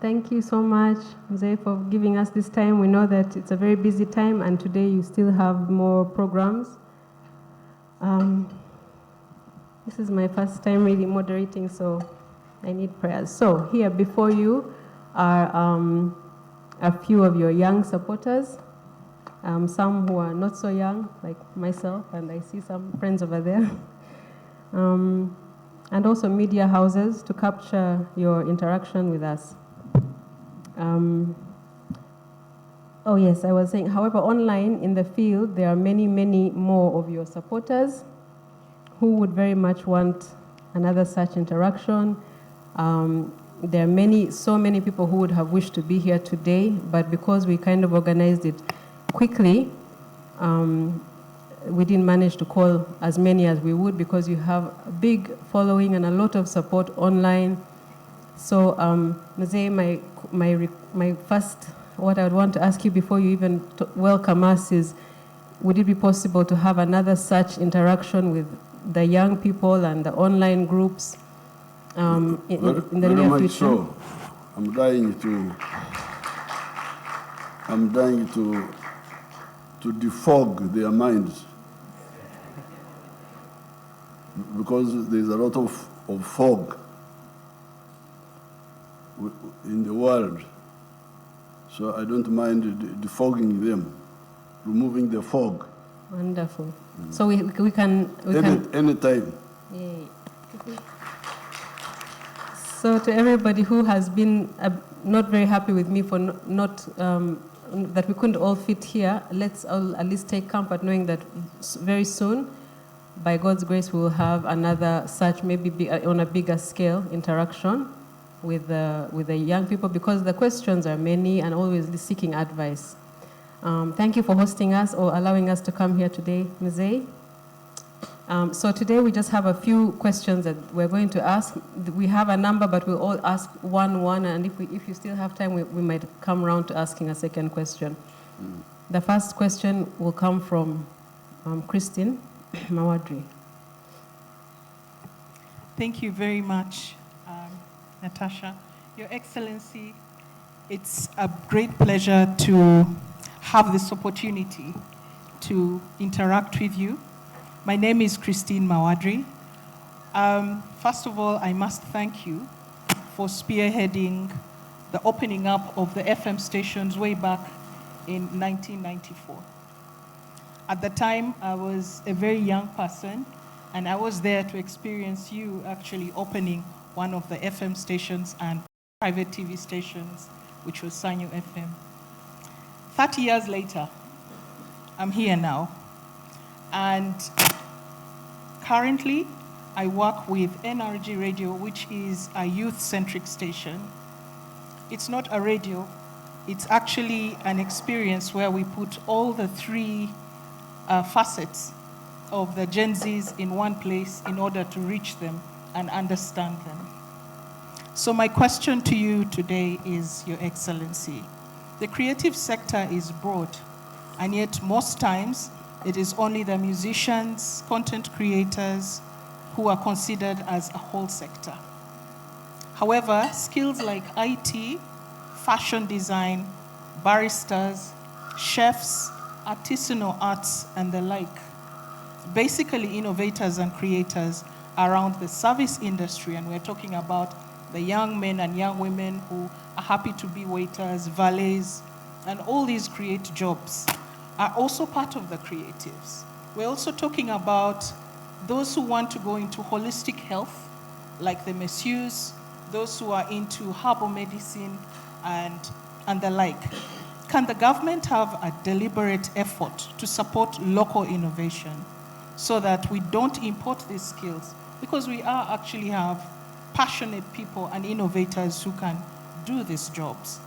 Thank you so much, Mzee, for giving us this time. We know that it's a very busy time, and today you still have more programs. This is my first time really moderating, so I need prayers. So here before you are a few of your young supporters, some who are not so young, like myself, and I see some friends over there. And also media houses to capture your interaction with us. Oh yes, I was saying, however, online in the field, there are many, many more of your supporters who would very much want another such interaction. There are so many people who would have wished to be here today, but because we kind of organized it quickly, we didn't manage to call as many as we would because you have a big following and a lot of support online. So, Mzee, my first, what I would want to ask you before you even welcome us is, would it be possible to have another such interaction with the young people and the online groups in the near future? So. I'm dying to defog their minds, because there's a lot of fog in the world. So I don't mind defogging them, removing the fog. Wonderful. So we can anytime. Yay. So to everybody who has been not very happy with me for that we couldn't all fit here, let's all at least take comfort knowing that very soon, by God's grace, we will have another such, maybe on a bigger scale, interaction with the young people, because the questions are many and always seeking advice. Thank you for hosting us or allowing us to come here today, Mzee. So today we just have a few questions that we're going to ask. We have a number, but we'll all ask one, and if you still have time, we might come around to asking a second question. The first question will come from Christine Mawadri. Thank you very much, Natasha. Your Excellency, it's a great pleasure to have this opportunity to interact with you. My name is Christine Mawadri. First of all, I must thank you for spearheading the opening up of the FM stations way back in 1994. At the time, I was a very young person, and I was there to experience you actually opening one of the FM stations and private TV stations, which was Sanyo FM. 30 years later, I'm here now. And currently, I work with NRG Radio, which is a youth-centric station. It's not a radio. It's actually an experience where we put all the three facets of the Gen Zs in one place in order to reach them and understand them. So my question to you today is, Your Excellency, the creative sector is broad, and yet most times it is only the musicians, content creators who are considered as a whole sector. However, skills like IT, fashion design, baristas, chefs, artisanal arts, and the like, basically innovators and creators around the service industry, and we're talking about the young men and young women who are happy to be waiters, valets, and all these create jobs, are also part of the creatives. We're also talking about those who want to go into holistic health, like the masseurs, those who are into herbal medicine, and the like. Can the government have a deliberate effort to support local innovation so that we don't import these skills? Because we actually have passionate people and innovators who can do these jobs.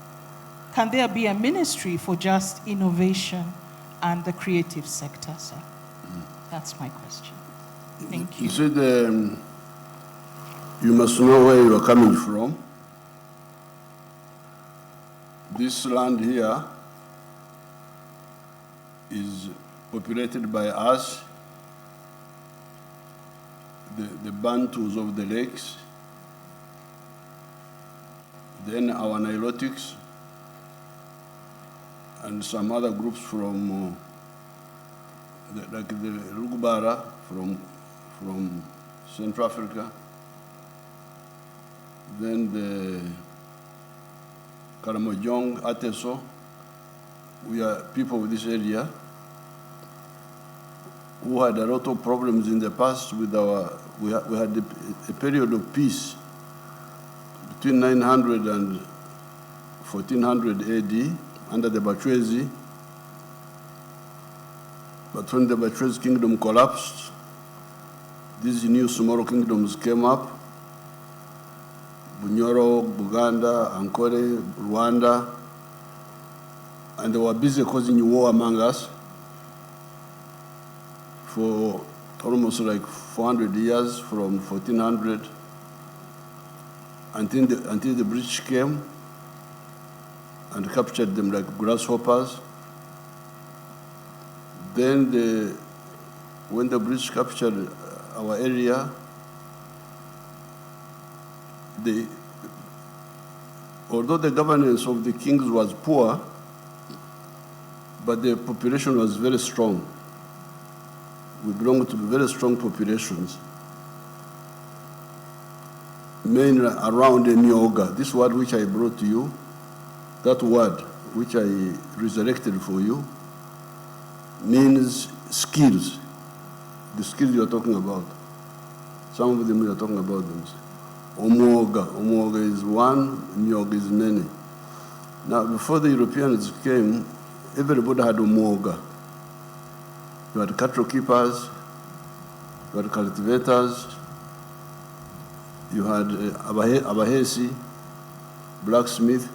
Can there be a ministry for just innovation and the creative sector, sir? That's my question. Thank you. You said you must know where you are coming from. This land here is populated by us, the Bantus of the lakes, then our Nilotics, and some other groups from, like the Rugbara from Central Africa, then the Karamojong, Ateso. We are people of this area who had a lot of problems in the past with we had a period of peace between 900 and 1400 AD under the Bachwezi. But when the Bachwezi kingdom collapsed, these new smaller kingdoms came up: Bunyoro, Buganda, Ankole, Rwanda, and they were busy causing war among us for almost like 400 years, from 1400 until the British came and captured them like grasshoppers. Then when the British captured our area, although the governance of the kings was poor, but the population was very strong. We belong to very strong populations, mainly around the Myoga. This word which I brought to you, that word which I resurrected for you, means skills. The skills you are talking about. Some of them you are talking about them. Omoga. Omoga is one, Myoga is many. Now, before the Europeans came, everybody had Omoga. You had cattle keepers, you had cultivators, you had Abahesi, blacksmith,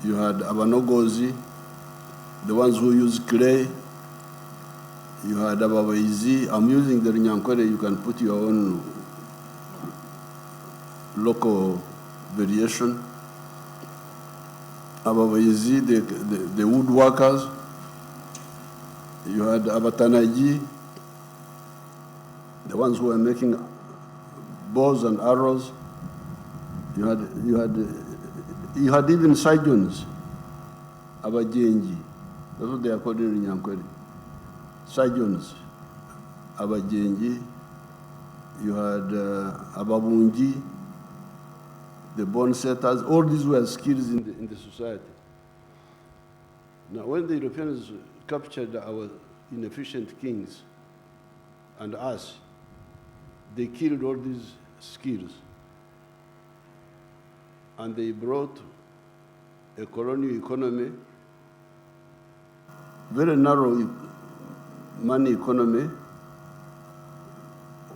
you had Abanogozi, the ones who use clay, you had Abawaizi. I'm using the Runyankore, you can put your own local variation. Abawaizi, the woodworkers. You had Abatanaji, the ones who were making bows and arrows. You had even surgeons, Abajenji. That's what they are called in Nyankweri. Surgeons, Abajenji. You had Ababunji, the bone setters. All these were skills in the society. Now, when the Europeans captured our inefficient kings and us, they killed all these skills. And they brought a colonial economy, very narrow money economy.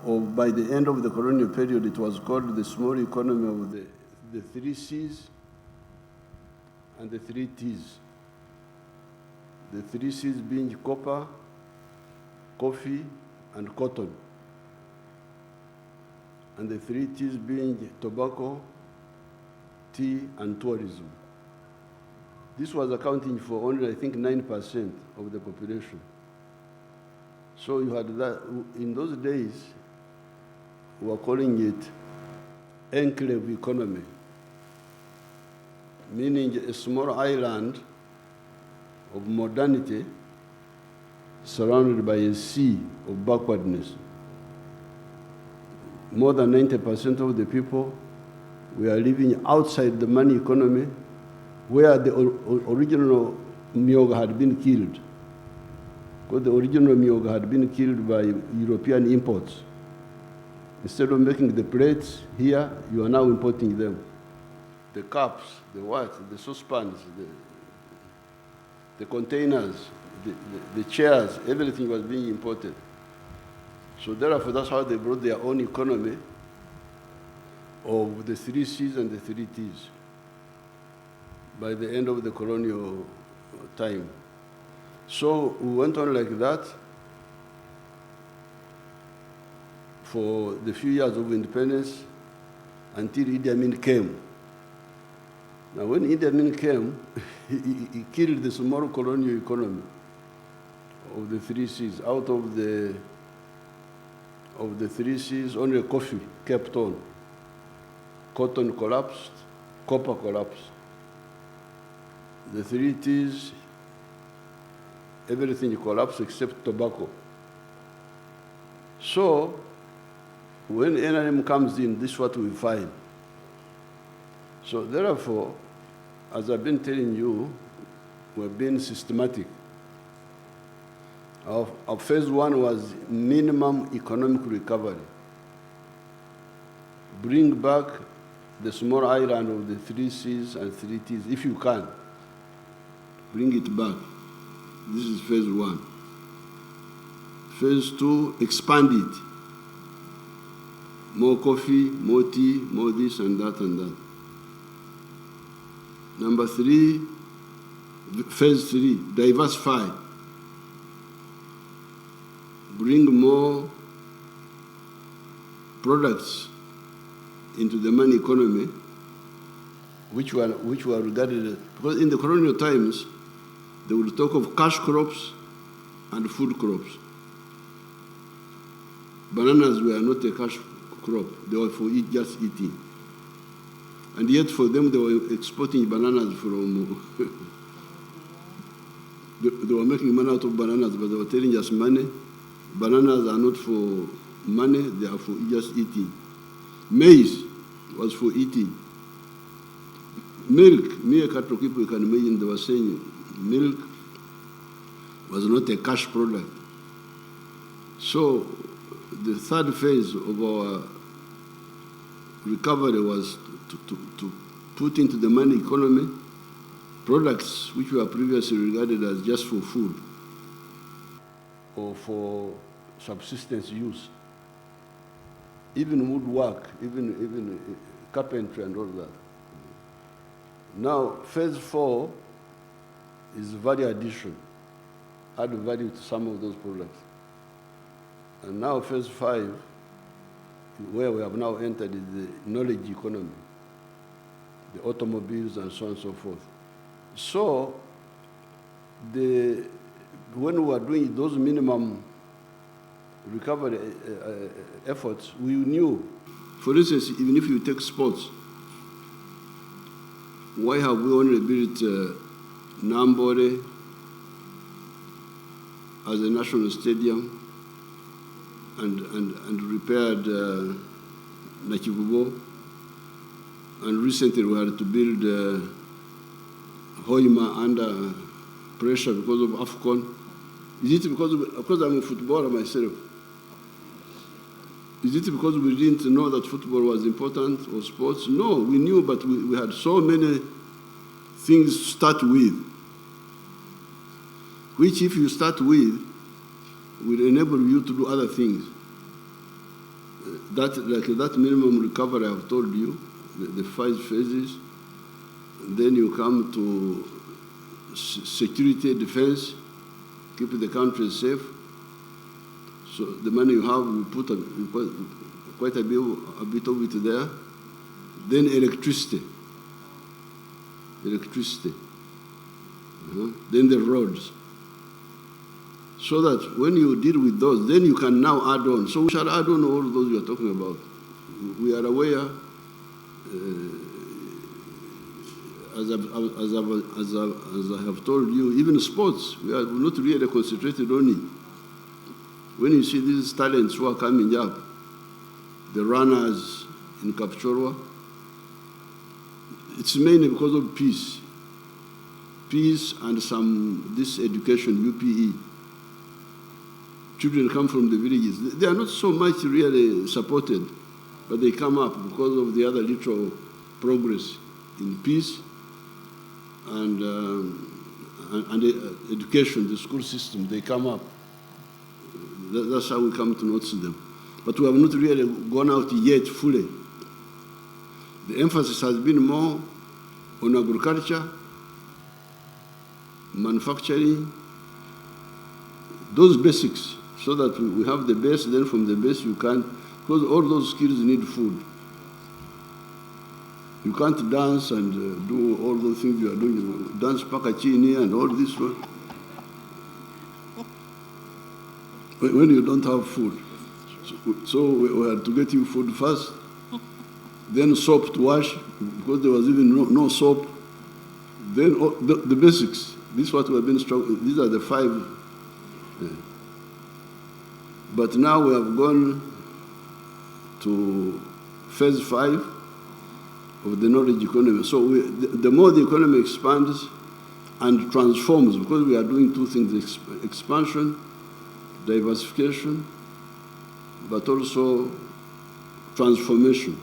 By the end of the colonial period, it was called the small economy of the 3 C's and the 3 T's. The 3 C's being copper, coffee, and cotton. And the 3 T's being tobacco, tea, and tourism. This was accounting for only, I think, 9% of the population. So you had that. In those days, we were calling it enclave economy, meaning a small island of modernity surrounded by a sea of backwardness. More than 90% of the people were living outside the money economy, where the original Myoga had been killed. Because the original Myoga had been killed by European imports. Instead of making the plates here, you are now importing them. The cups, the what, the saucepans, the containers, the chairs, everything was being imported. So therefore, that's how they brought their own economy of the 3 C's and the 3 T's by the end of the colonial time. So we went on like that for the few years of independence until Idi Amin came. Now, when Idi Amin came, he killed the small colonial economy of the 3 C's. Out of the 3 C's, only coffee kept on. Cotton collapsed, copper collapse. The 3 T's, everything collapsed except tobacco. So, when NRM comes in, this is what we find. So therefore, as I've been telling you, we've been systematic. Our phase 1 was minimum economic recovery. Bring back the small island of the 3 C's and 3 T's, if you can. Bring it back. This is phase 1. Phase 2, expand it. More coffee, more tea, more this and that and that. Number 3, phase 3, diversify. Bring more products into the money economy, which were regarded as, because in the colonial times, they would talk of cash crops and food crops. Bananas were not a cash crop, they were for just eating. And yet for them, they were exporting bananas from, they were making money out of bananas, but they were telling us money. Bananas are not for money, they are for just eating. Maize was for eating. Milk, mere cattle people, you can imagine, they were saying milk was not a cash product. So the third phase of our recovery was to put into the money economy products which were previously regarded as just for food or for subsistence use. Even woodwork, even carpentry and all that. Now, phase 4 is value addition, add value to some of those products. And now phase 5, where we have now entered, is the knowledge economy, the automobiles and so on and so forth. So, when we were doing those minimum recovery efforts, we knew, for instance, even if you take sports, why have we only built Nambore as a national stadium and repaired Nakivubo, and recently we had to build Hoima under pressure because of AFCON? Is it because I'm a footballer myself? Is it because we didn't know that football was important or sports? No, we knew, but we had so many things to start with, which if you start with, will enable you to do other things. That minimum recovery I've told you, the 5 phases, then you come to security, defense, keep the country safe. So the money you have, we put quite a bit of it there. Then electricity. Then the roads. So that when you deal with those, then you can now add on. So we shall add on all those you are talking about. We are aware, as I have told you, even sports, we are not really concentrated on it. When you see these talents who are coming up, the runners in Kapchorwa, it's mainly because of peace. Peace and this education, UPE. Children come from the villages. They are not so much really supported, but they come up because of the other little progress in peace and education, the school system, they come up. That's how we come to notice them. But we have not really gone out yet fully. The emphasis has been more on agriculture, manufacturing, those basics, so that we have the base, then from the base you can, because all those skills need food. You can't dance and do all those things you are doing, dance pakachini and all this one, when you don't have food. So we had to get you food first, then soap to wash, because there was even no soap. Then the basics. This is what we have been struggling. These are the 5. But now we have gone to phase 5 of the knowledge economy. So the more the economy expands and transforms, because we are doing 2 things, expansion, diversification, but also transformation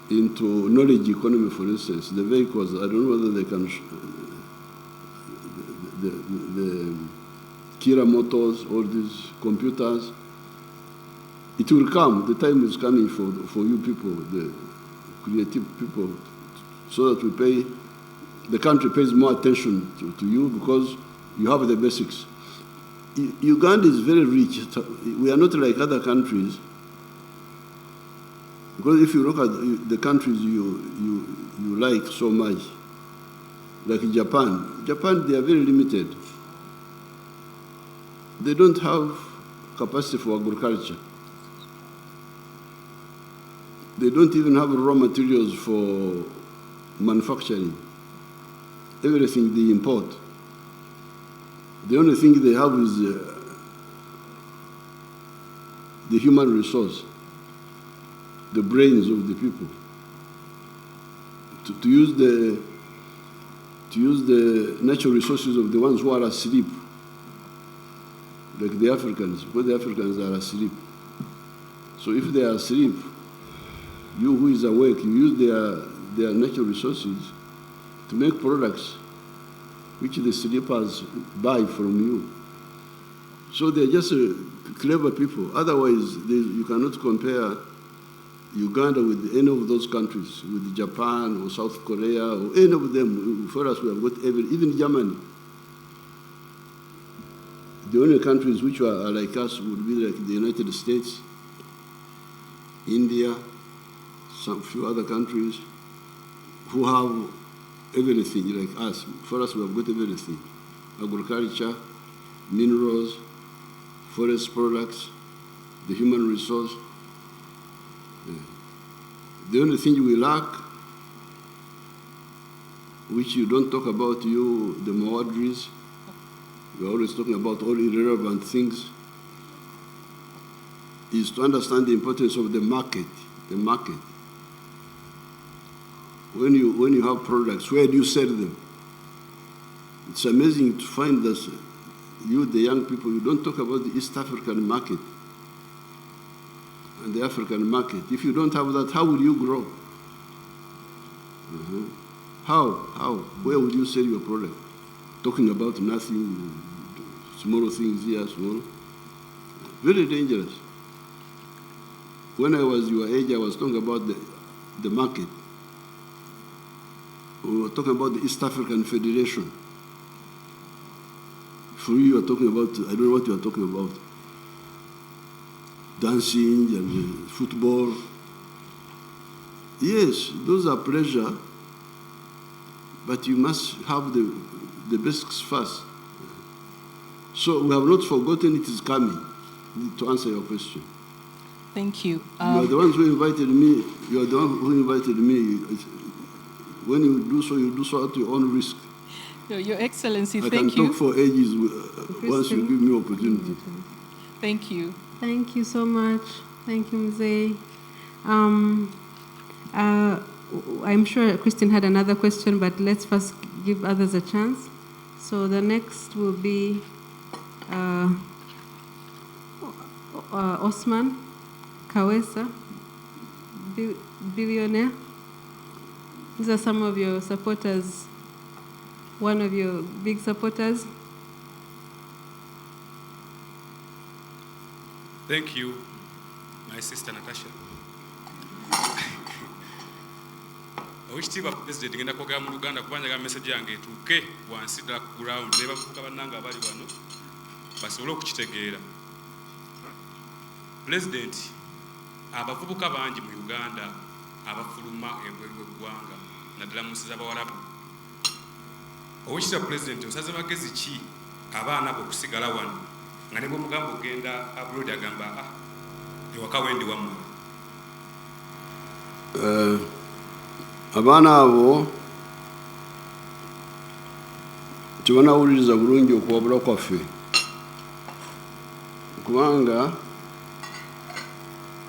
into knowledge economy, for instance. The vehicles, I don't know whether they can, the Kira Motors, all these computers, it will come. The time is coming for you people, the creative people, so that the country pays more attention to you because you have the basics. Uganda is very rich. We are not like other countries. Because if you look at the countries you like so much, like Japan, they are very limited. They don't have capacity for agriculture. They don't even have raw materials for manufacturing. Everything they import. The only thing they have is the human resource, the brains of the people. To use the natural resources of the ones who are asleep, like the Africans, because the Africans are asleep. So if they are asleep, you who is awake, you use their natural resources to make products which the sleepers buy from you. So they're just clever people. Otherwise, you cannot compare Uganda with any of those countries, with Japan or South Korea or any of them. For us, we have got even Germany. The only countries which are like us would be like the United States, India, some few other countries who have everything like us. For us, we have got everything. Agriculture, minerals, forest products, the human resource. The only thing we lack, which you don't talk about, the Mawadris, you're always talking about all irrelevant things, is to understand the importance of the market. The market. When you have products, where do you sell them? It's amazing to find that you, the young people, you don't talk about the East African market and the African market. If you don't have that, how will you grow? How? Where would you sell your product? Talking about nothing, small things here, small. Very dangerous. When I was your age, I was talking about the market. We were talking about the East African Federation. For you are talking about, I don't know what you are talking about. Dancing and football. Yes, those are pleasure, but you must have the basics first. So we have not forgotten it is coming, to answer your question. Thank you. You are the ones who invited me. You are the one who invited me. When you do so at your own risk. Your Excellency, thank you. I can talk for ages once you give me opportunity. Thank you. Thank you so much. Thank you, Mzee. I'm sure Christine had another question, but let's first give others a chance. So the next will be Osman Kawesa, billionaire. These are some of your supporters, one of your big supporters. Thank you, my sister Natasha. Oweekitiibwa President ngenda kwogera mu Luganda kubanga message yange etuuke wansi ddala ku ground ne bavubuka bannange abali wano basobole okukitegeera. President, abavubuka bangi mu Uganda abafuluma ebweru w'eggwanga naddala mu nsi z'Abawarabu. Oweekitiibwa President, osaze magezi ki abaana bo okusigala wano nga ne bw'omugamba ogenda abroad agamba ewaka wendi wammwe. abaana abo tebanawuliriza bulungi okuwabula kwaffe kubanga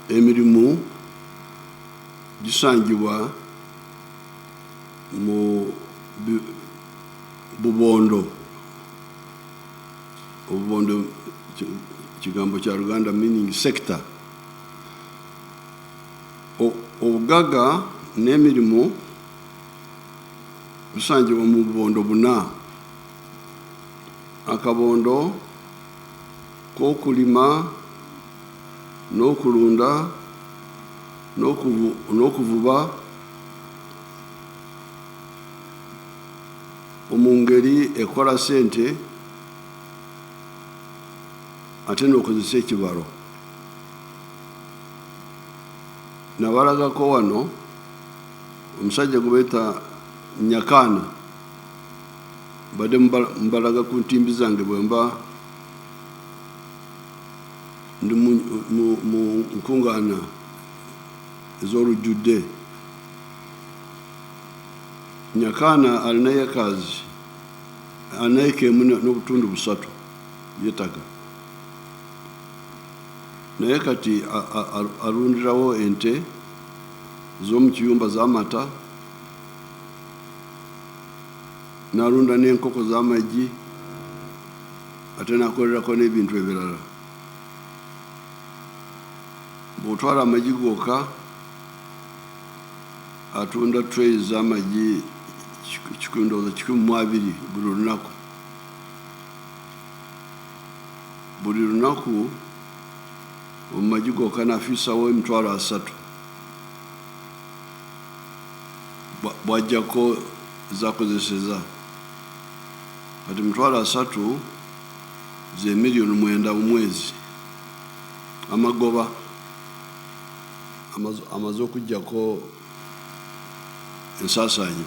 emirimu gisangibwa mu bubondo obubondo kigambo kya Luganda meaning sector obugaga n'emirimu bisangibwa mu bubondo buna akabondo k'okulima n'okulunda n'okuvuba omu ngeri ekola sente ate n'okozesa ekibalo nabalagako wano omusajja gwe beeta Nyakaana badde mbalaga ku ntimbi zange bwe mba ndi mu nkungaana ez'olujjudde. Nyakaana alina yekazi alina eka emu n'obutundu 3 by'ettaka naye kati alundirawo ente z'omu kiyumba z'amata n'alunda n'enkoko z'amagi ate n'akolerako n'ebintu ebirala. Bw'otwala amagi gokka atunda tray z'amagi 120 buli lunaku. Buli lunaku omumagi gokka n'afiisawo 3,000 bw'ajjako zakozeseza. Kati 3,000 ze $9 million mu mwezi. Amagoba amaze okujjako ensaasaanyi.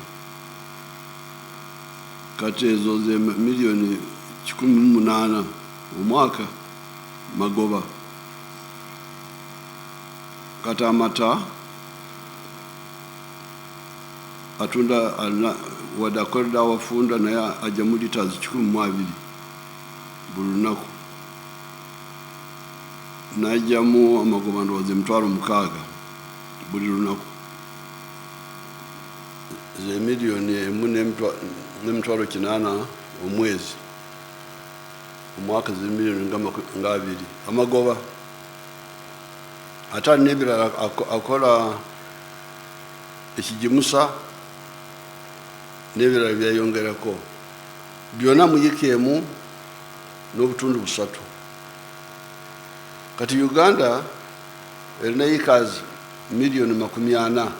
Kati ezo ze $1,800,000 omwaka magoba. Kati amata atunda wadde akolera awafunda naye ajja mu liters 12 buli lunaku. N'ajjamu amagoba ndowooza 6,000 buli lunaku. Ze $1,800,000 omwezi. Omwaka ze $2,000,000 amagoba. Ate n'ebirala akola ekigimusa n'ebirala byayongerako. Byonna mu wiiki emu n'obutundu 3. Kati Uganda erina acres 40,000,000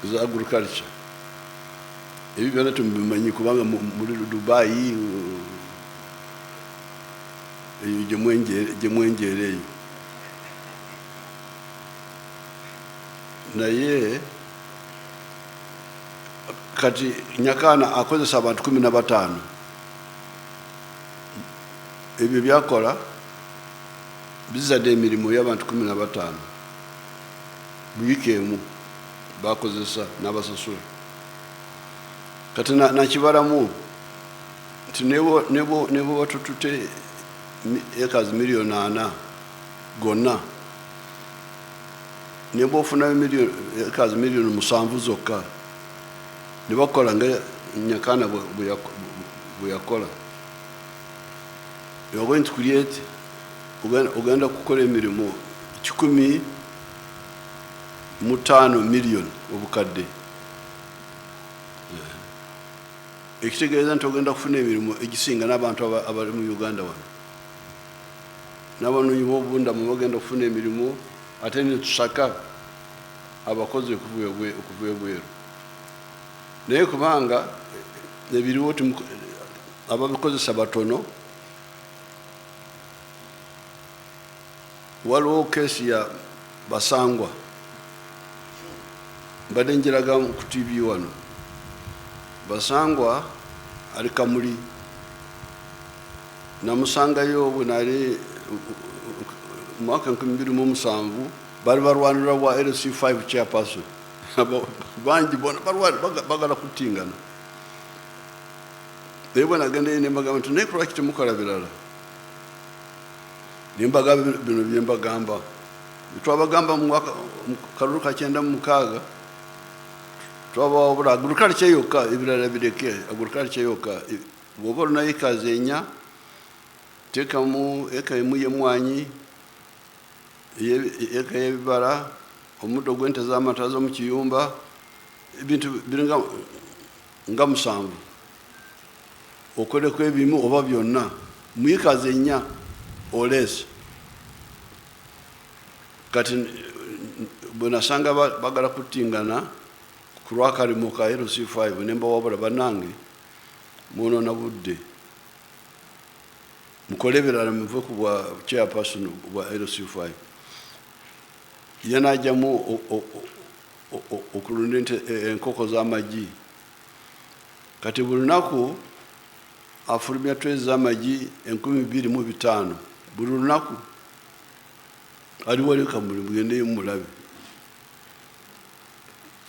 za agriculture. Ebyo byonna temubimanyi kubanga muri Dubai eyo gye mwenjeera eyo. Naye kati Nyakaana akozesa abantu 15. Ebyo byakola bizadde emirimu y'abantu 15 mu wiiki emu bakozesa n'abasasula. Kati nakibalamu nti nebo batutute acres 4,000,000 gonna nebo ofunayo acres 7,000,000 zokka ne bakola nga Nyakaana bwe yakola. You are going to create ogenda kukola emirimu 15 million obukadde. Ekitegeeza nti ogenda kufuna emirimu egisinga n'abantu abali mu Uganda wano. N'abanoonyi b'obubundamu bagenda kufuna emirimu ate ne tusaka abakozi okuva ebweru. Naye kubanga ebiriwo ababikozesa batono, waliwo keesi ya Basangwa mbadde njiraga ku TV wano. Basangwa ali Kamuli namusangayo bwe nali mwaka 2007 bali barwanira wa LC5 chairperson banji bona bagala kutingana ebo nagende ne mbagamba tunekora kitemukola birala nimbaga bino byembagamba twabagamba mu karuka cyenda mu kaga twababura agurukali cyeyoka ibirala bireke agurukali cyeyoka bobora na ikazenya tekamu ekayimu yemwanyi ekayebara omudo gwente z'amatazo mu kiyumba ibintu biringa ngamusanvu okole ko ebimu oba byonna muyikazenya olesi kati bonasanga bagala kutingana kulwakali mu ka LC5 nemba wabula banange muno na budde mukolebera muve ku bwa chairperson wa LC5 yanajamu okulunente enkoko z'amagi kati bulunaku afurumya twezi z'amagi 25,000 bulunaku ali wali kamuli mugende mulabe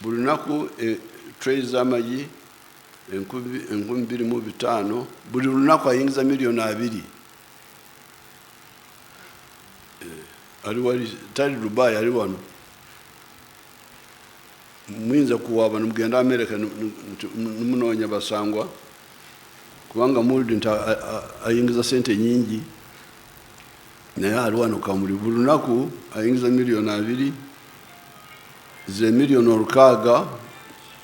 bulunaku twezi z'amagi 25,000 buli lunaku ayingiza $2,000,000 ali wali tali Dubai ali wano mwinza kuwaba mugenda America numunonya basangwa kubanga mulidi nta ayingiza sente nyingi naye ali wano kamuli bulunaku ayingiza $2,000,000 ze $1,600,000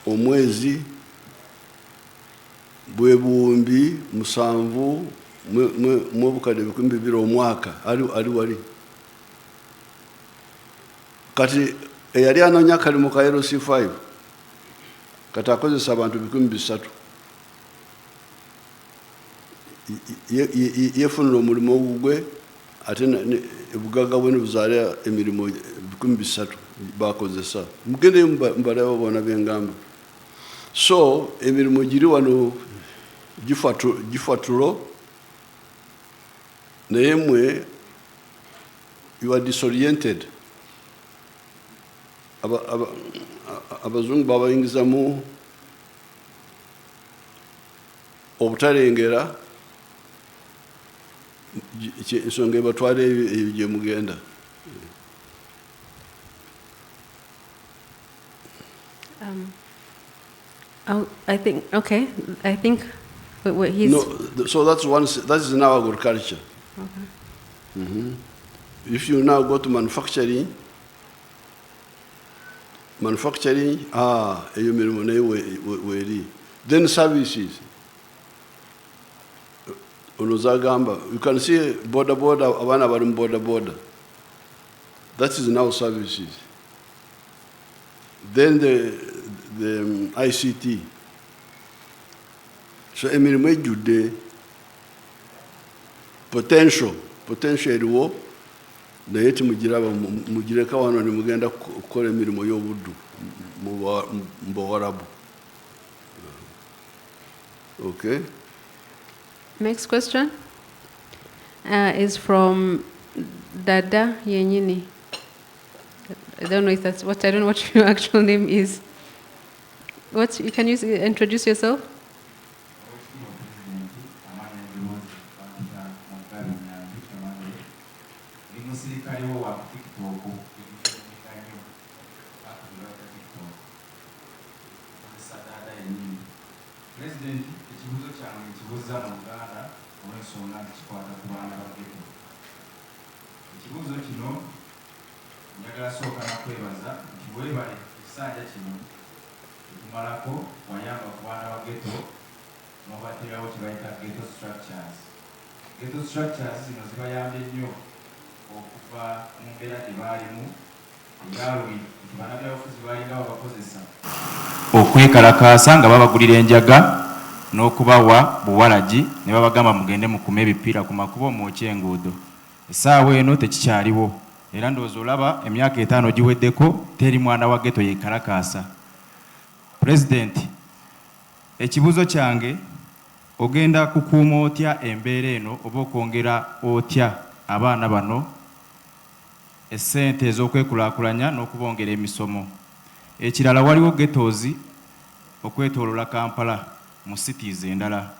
omwezi bwebumbi musanvu mwobukade 2,000 omwaka ali wali kati eyali anonya kali mu ka LC5 kati akozesa abantu 3,000 yefunira omulimu ogugwe ate ebugaga bwe buzaala emirimu 3,000 bakozesa mugende mbalaba bona bengamba so emirimu giri wano gifatulo naye mwe you are disoriented abazungu babayingizamu obutalengera ensonga ebatwala eyo gye mugenda I think what he's... No, so that is now agriculture. Okay. If you now go to manufacturing, then services. You can see border, border. That is now services. Then the ICT. So emirimu ejjudde potential eriwo naye timugiraba mugireka wano ne mugenda kukola emirimu y'obuddu mu Bawarabu. Okay. Next question is from Dada Yenyini. I don't know what your actual name is. Can you introduce yourself? President, ekibuzo kyange kibuza mu Uganda olw'ensonga kikwata ku baana ba ghetto. Ekibuzo kino njagala sooka na kwebaza nti weebale ekisanja kino ekumalako wayamba ku baana ba ghetto n'obateerawo kye bayita ghetto structures. Ghetto structures zino zibayambye nnyo okuva mu mbeera gye baalimu ebyalumi nti bannabyabufuzi baalinga babakozesa okwekalakaasa nga babagulira enjaga n'okubawa buwalagi ne babagamba mugende mukuma ebipiira ku makubo omwokya enguudo. Essaawa eno tekikyaliwo era ndowooza olaba emyaka 5 giweddeko teri mwana wa ghetto yeekalakaasa. Pulezidenti, ekibuzo kyange ogenda kukuuma otya embeera eno oba okwongera otya abaana bano essente ez'okwekulaakulanya n'okubongera emisomo. Ekirala waliwo ghettos okwetoolola Kampala mu cities endala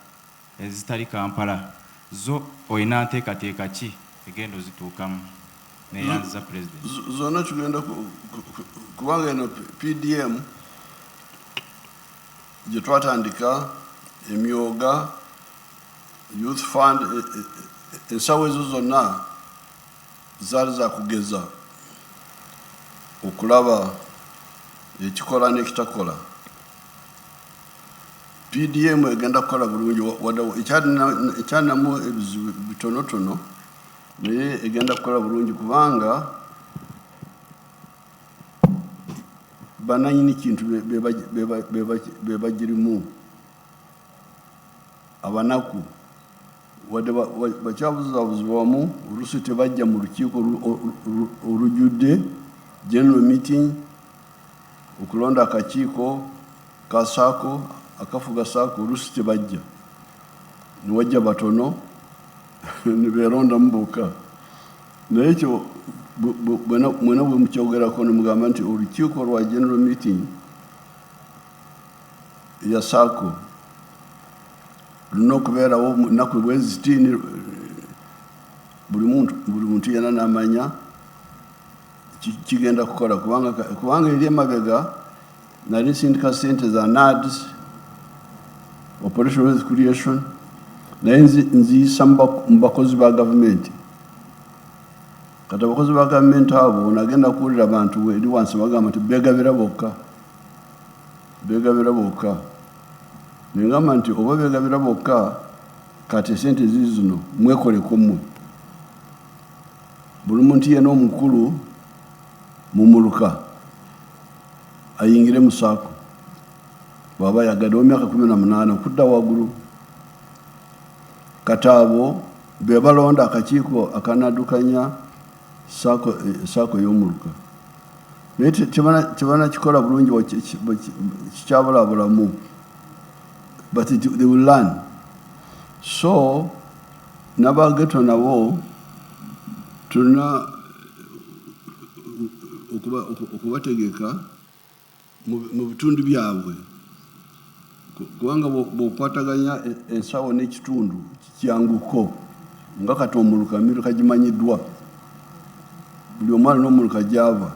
ezitali Kampala. Zo olina nteekateeka ki egenda ozituukamu neyanziza President? Zonna tugenda kubanga eno PDM gye twatandika emyoga youth fund ensawo ezo zonna zaali za kugeza okulaba ekikola n'ekitakola. PDM egenda kukola bulungi ekyalinamu ebizibu bitonotono naye egenda kukola bulungi kubanga bananyini kintu bebagirimu abanaku wadde bakyabuzibwamu oluusi tebajja mu lukiiko olujjudde general meeting okulonda akakiiko ka saako akafuga saako oluusi tebajja niwajja batono nibeerondamu bokka. Naye ekyo mwena bwe mukyogerako nemugamba nti olukiiko lwa general meeting ya saako lulina okubeerawo nnaku bwezi 6 buli muntu yena n'amanya kigenda kukola kubanga eri emabega nali nsindika sente za NADS operational creation naye nziyisa mu bakozi ba gavumenti. Kati abakozi ba gavumenti abo nagenda kuwulira abantu eri wansi bagamba nti beegabira bokka nengamba nti oba beegabira bokka kati esente zizino mwekoleko mmwe. Buli muntu yena omukulu mumuluka ayingire mu saako bw'aba yagadde w'emyaka 18 okudda waggulu. Kati abo be balonda akakiiko akanaddukanya saako y'omuluka. Naye tebanakikola bulungi kikyabulabulamu, but they will learn. So n'abageto nabo tulina okubategeka mu bitundu byabwe kubanga bw'okwataganya ensawo n'ekitundu kyanguko nga kati omuluka emiruka gimanyiddwa buli omwana n'omuluka gyava.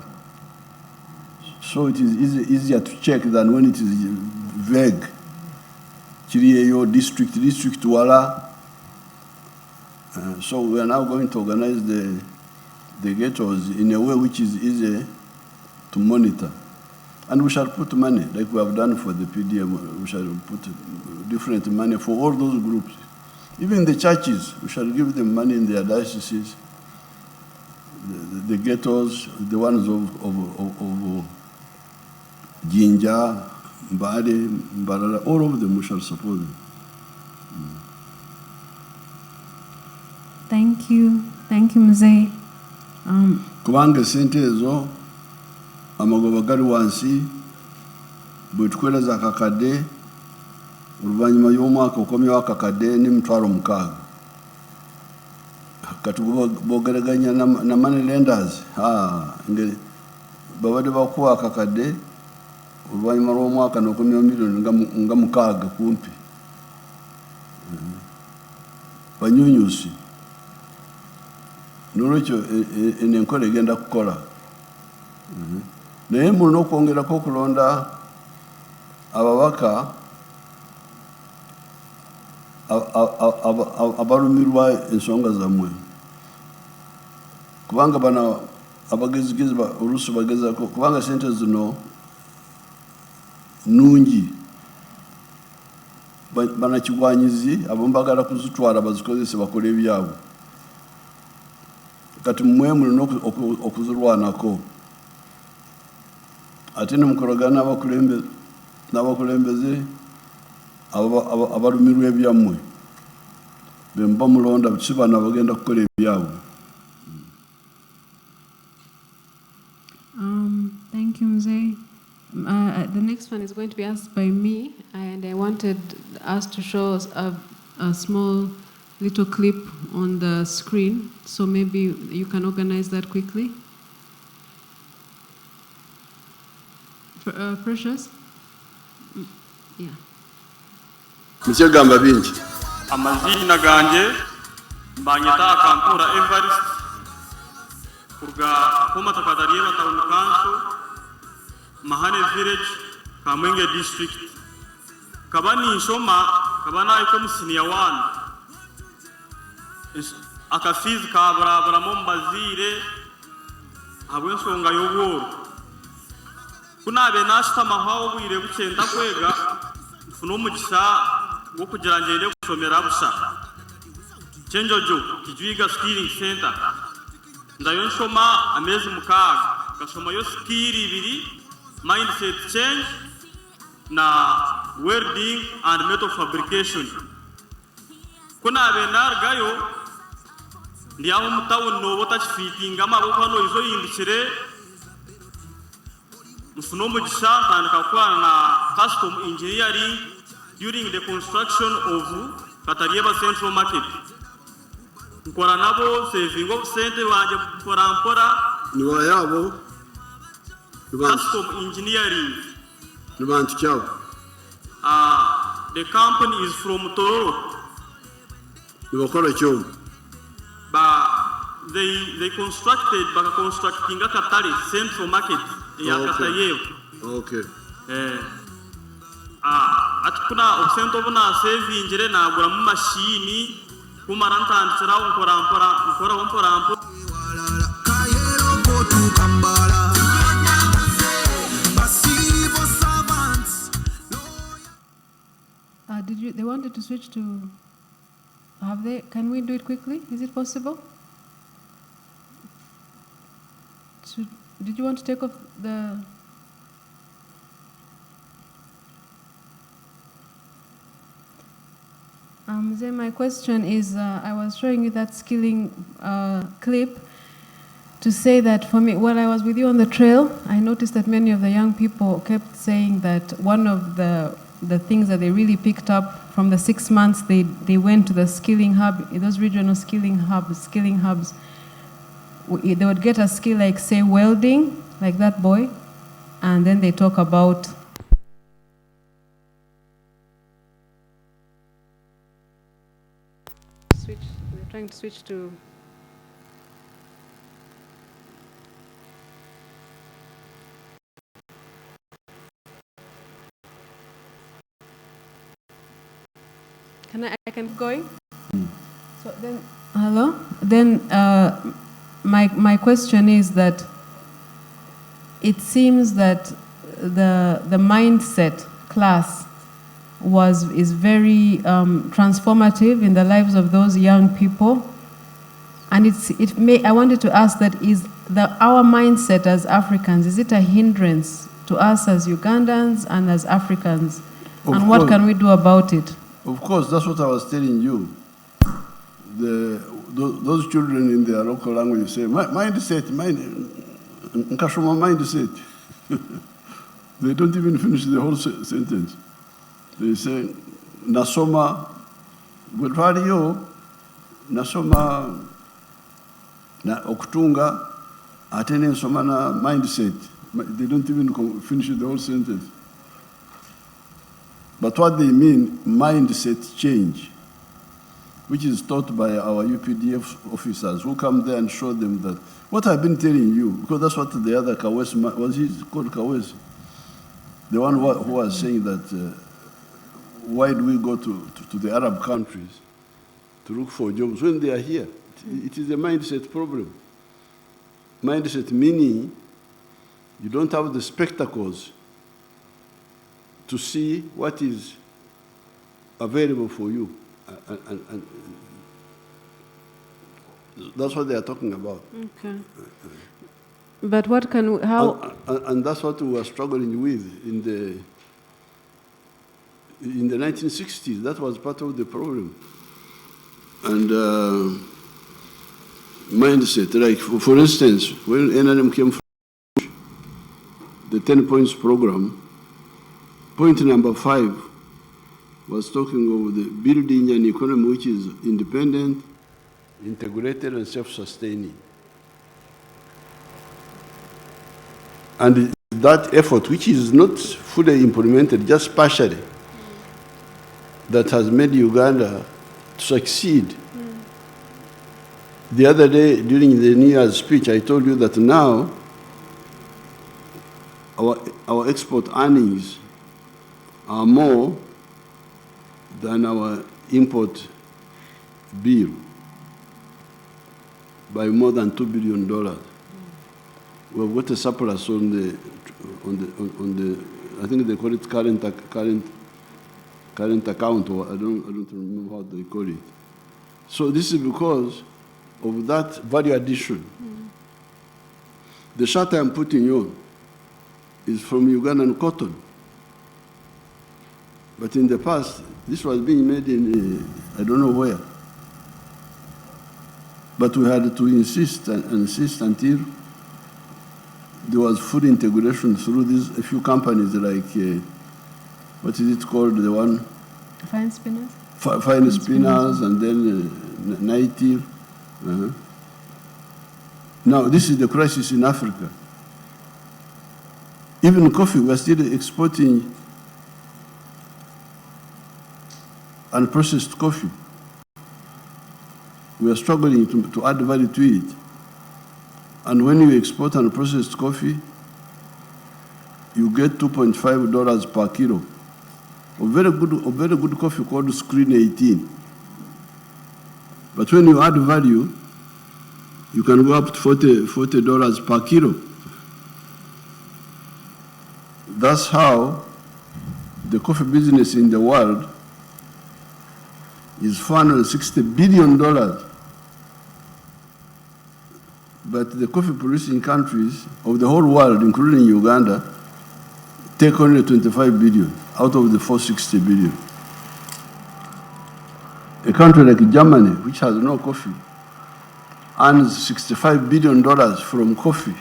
So it is easier to check than when it is vague. Kiri eyo district wala. So we are now going to organize the ghettos in a way which is easy to monitor. And we shall put money, like we have done for the PDM, we shall put different money for all those groups. Even the churches, we shall give them money in their dioceses. The ghettos, the ones of Jinja, Mbade, Mbarara, all of them we shall support them. Thank you, Mzee. Kubanga sente ezo amagoba gali wansi bwe tukweleza akakadde oluvannyuma y'omwaka okomyewo akakadde n'emitwalo 6. Kati bogeraganya na money lenders ngeri babadde bakuwa akakadde oluvannyuma lw'omwaka n'okomyewo miliyoni nga 6 kumpi banyunyusi. N'olwekyo eno enkola egenda kukola. Naye mulina okwongerako okulonda ababaka abalumirwa ensonga zammwe kubanga bano abagezigezi oluusi bagezako kubanga sente zino nungi banakigwanyizi abamu bagala kuzitwala bazikozese bakole ebyabwe. Kati mmwe mulina okuzirwanako ate nemukolagana n'abakulembeze abalumirwa ebyammwe bemuba mulonda si bano abagenda kukola ebyabwe. Thank you, Mzee. The next one is going to be asked by me, and I wanted us to show us a small little clip on the screen, so maybe you can organize that quickly. Precious? Yeah. Mukyagamba bingi. Amazina gange mbanyeta akampura Evarist kuruga Koma Takadarieba Town Council, Mahane Village, Kamwenge District. Kabani Nshoma, kabana iko senior 1. Akafizi kabara mombazire habwensonga y'obworo. Kuna benashita mahawo bwire bucyenda kwega funo mugisa wo kugira ngende gusomera busha. Chenjojo kijwiga skilling center. Ndayo nshoma amezi mukaga gasoma yo skill ibiri, mindset change na welding and metal fabrication. Kuna benargayo ndiaho mutawo no tachifitinga amaboko no izo yindikire mufuno mugisha ntandika gukorana na custom engineering during the construction of Katarieba Central Market. Nkora nabo saving of sente wanje mpora Ni wayabo. custom engineering. Ni bantu kyabo. The company is from Tororo. Ni bakora cyo. But they constructed constructing a Katari Central Market ya Katarieba. Okay. Atukuna obsento buna saving jere na gura mu machine kumaranta ntira nkora mpora. They wanted to switch to, can we do it quickly? Is it possible? Did you want to take off the... Then my question is, I was showing you that skilling clip to say that for me, while I was with you on the trail, I noticed that many of the young people kept saying that one of the things that they really picked up from the 6 months they went to the skilling hub, those regional skilling hubs, they would get a skill like, say, welding, like that boy, and then they talk about we're trying to switch to I can keep going? So then, hello? Then my question is that it seems that the mindset class is very transformative in the lives of those young people. And I wanted to ask that our mindset as Africans, is it a hindrance to us as Ugandans and as Africans? And what can we do about it? Of course, that's what I was telling you. Those children in their local language say, mindset. They don't even finish the whole sentence. They say, nasoma, Bulvario, nasoma, na okutunga, atene nsoma na mindset. They don't even finish the whole sentence. But what they mean, mindset change, which is taught by our UPDF officers who come there and show them that what I've been telling you, because that's what the other Kawesi, was he called Kawesi? The one who was saying that why do we go to the Arab countries to look for jobs when they are here? It is a mindset problem. Mindset meaning you don't have the spectacles to see what is available for you. And that's what they are talking about. Okay. But what can we, how? And that's what we were struggling with in the 1960s. That was part of the problem. And mindset, like for instance, when NRM came from the 10 points program, point number 5 was talking of the building an economy which is independent, integrated, and self-sustaining. And that effort, which is not fully implemented, just partially, that has made Uganda to succeed. The other day, during the New Year's speech, I told you that now our export earnings are more than our import bill by more than $2 billion. We've got a surplus on the I think they call it current account, or I don't remember how they call it. So this is because of that value addition. The shirt I'm putting on is from Ugandan cotton. But in the past, this was being made in, I don't know where. But we had to insist and insist until there was full integration through these a few companies like, what is it called, the one? Fine spinners? Fine spinners, and then native. Now, this is the crisis in Africa. Even coffee, we're still exporting unprocessed coffee. We are struggling to add value to it. And when you export unprocessed coffee, you get $2.5 per kilo. A very good coffee called Screen 18. But when you add value, you can go up to $40 per kilo. That's how the coffee business in the world is $460 billion. But the coffee producing countries of the whole world, including Uganda, take only 25 billion out of the 460 billion. A country like Germany, which has no coffee, earns $65 billion from coffee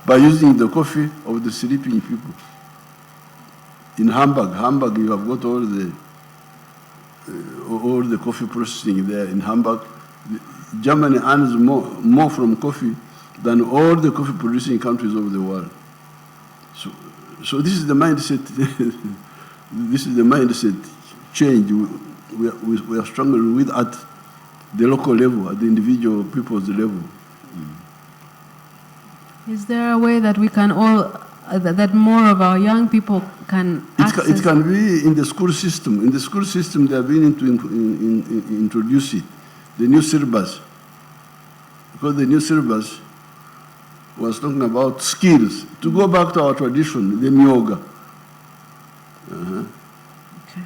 by using the coffee of the sleeping people. In Hamburg, you have got all the coffee processing there in Hamburg. Germany earns more from coffee than all the coffee producing countries of the world. So this is the mindset. This is the mindset change we are struggling with at the local level, at the individual people's level. Is there a way that we can all, that more of our young people can access? It can be in the school system. In the school system, they are beginning to introduce it, the new syllabus. Because the new syllabus was talking about skills. To go back to our tradition, the yoga. Okay.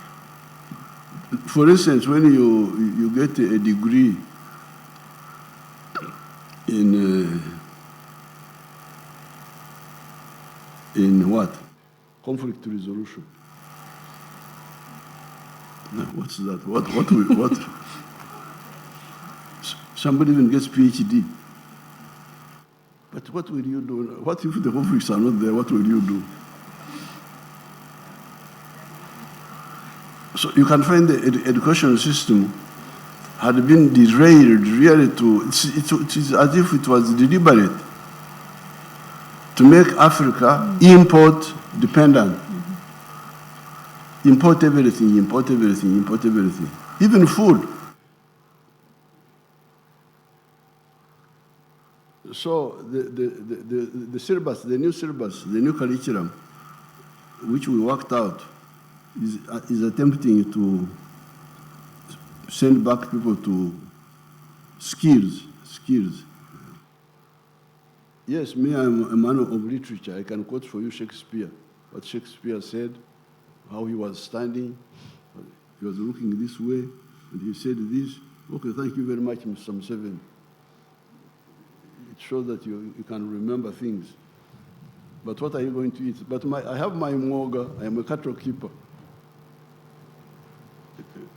For instance, when you get a degree in what? Conflict resolution. Now, what's that? What? Somebody even gets PhD. But what will you do? What if the conflicts are not there? What will you do? So you can find the education system had been derailed really it is as if it was deliberate to make Africa import dependent. Import everything, even food. So the syllabus, the new syllabus, the new curriculum, which we worked out, is attempting to send back people to skills. Yes, me, I'm a man of literature. I can quote for you Shakespeare, what Shakespeare said, how he was standing. He was looking this way, and he said this. Okay, thank you very much, Mr. Museveni. It shows that you can remember things. But what are you going to eat? But I have my mwoga. I am a cattle keeper.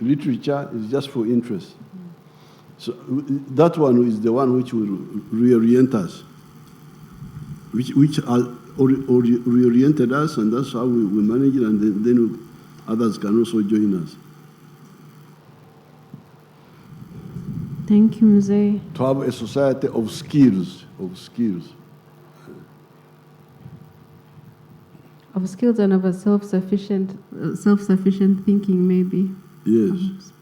Literature is just for interest. So that one is the one which will reorient us, which reoriented us, and that's how we manage it, and then others can also join us. Thank you, Mzee. To have a society of skills. Of skills and of a self-sufficient thinking, maybe. Yes. Perhaps.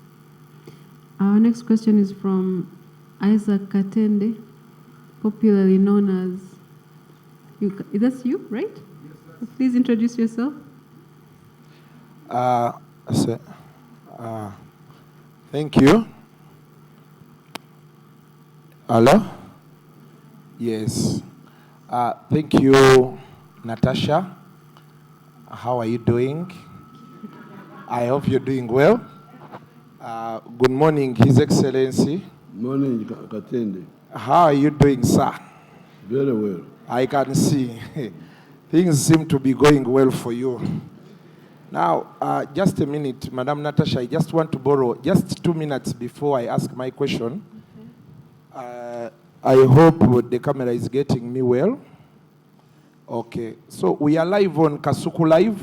Our next question is from Isaac Katende, popularly known as... That's you, right? Yes, please introduce yourself. Thank you. Hello? Yes. Thank you, Natasha. How are you doing? I hope you're doing well. Good morning, His Excellency. Morning, Katende. How are you doing, sir? Very well. I can see. Things seem to be going well for you. Now, just a minute, Madam Natasha, I just want to borrow just 2 minutes before I ask my question. I hope the camera is getting me well. Okay, so we are live on Kasuku Live,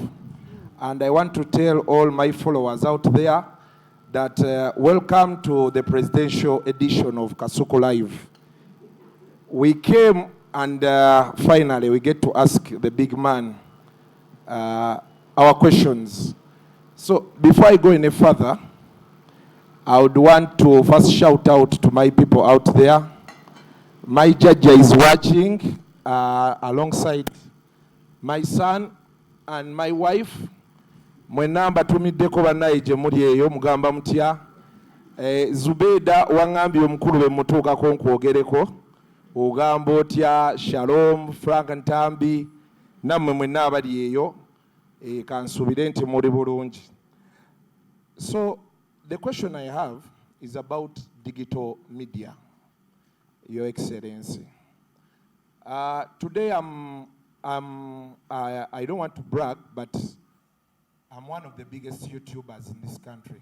and I want to tell all my followers out there that welcome to the presidential edition of Kasuku Live. We came and finally we get to ask the big man our questions. So before I go any further, I would want to first shout out to my people out there. My Jajja is watching alongside my son and my wife. Mwenamba tumiddeko bannaye gye muli eyo mugamba mutya. Zubeda wangambye omukulu be mutuukako nkwogereko. Ogamba otya Shalom, Frank Ntambi, nammwe mwenna abali eyo. Kansuubire nti muli bulungi. So the question I have is about digital media, Your Excellency. Today I don't want to brag, but I'm one of the biggest YouTubers in this country.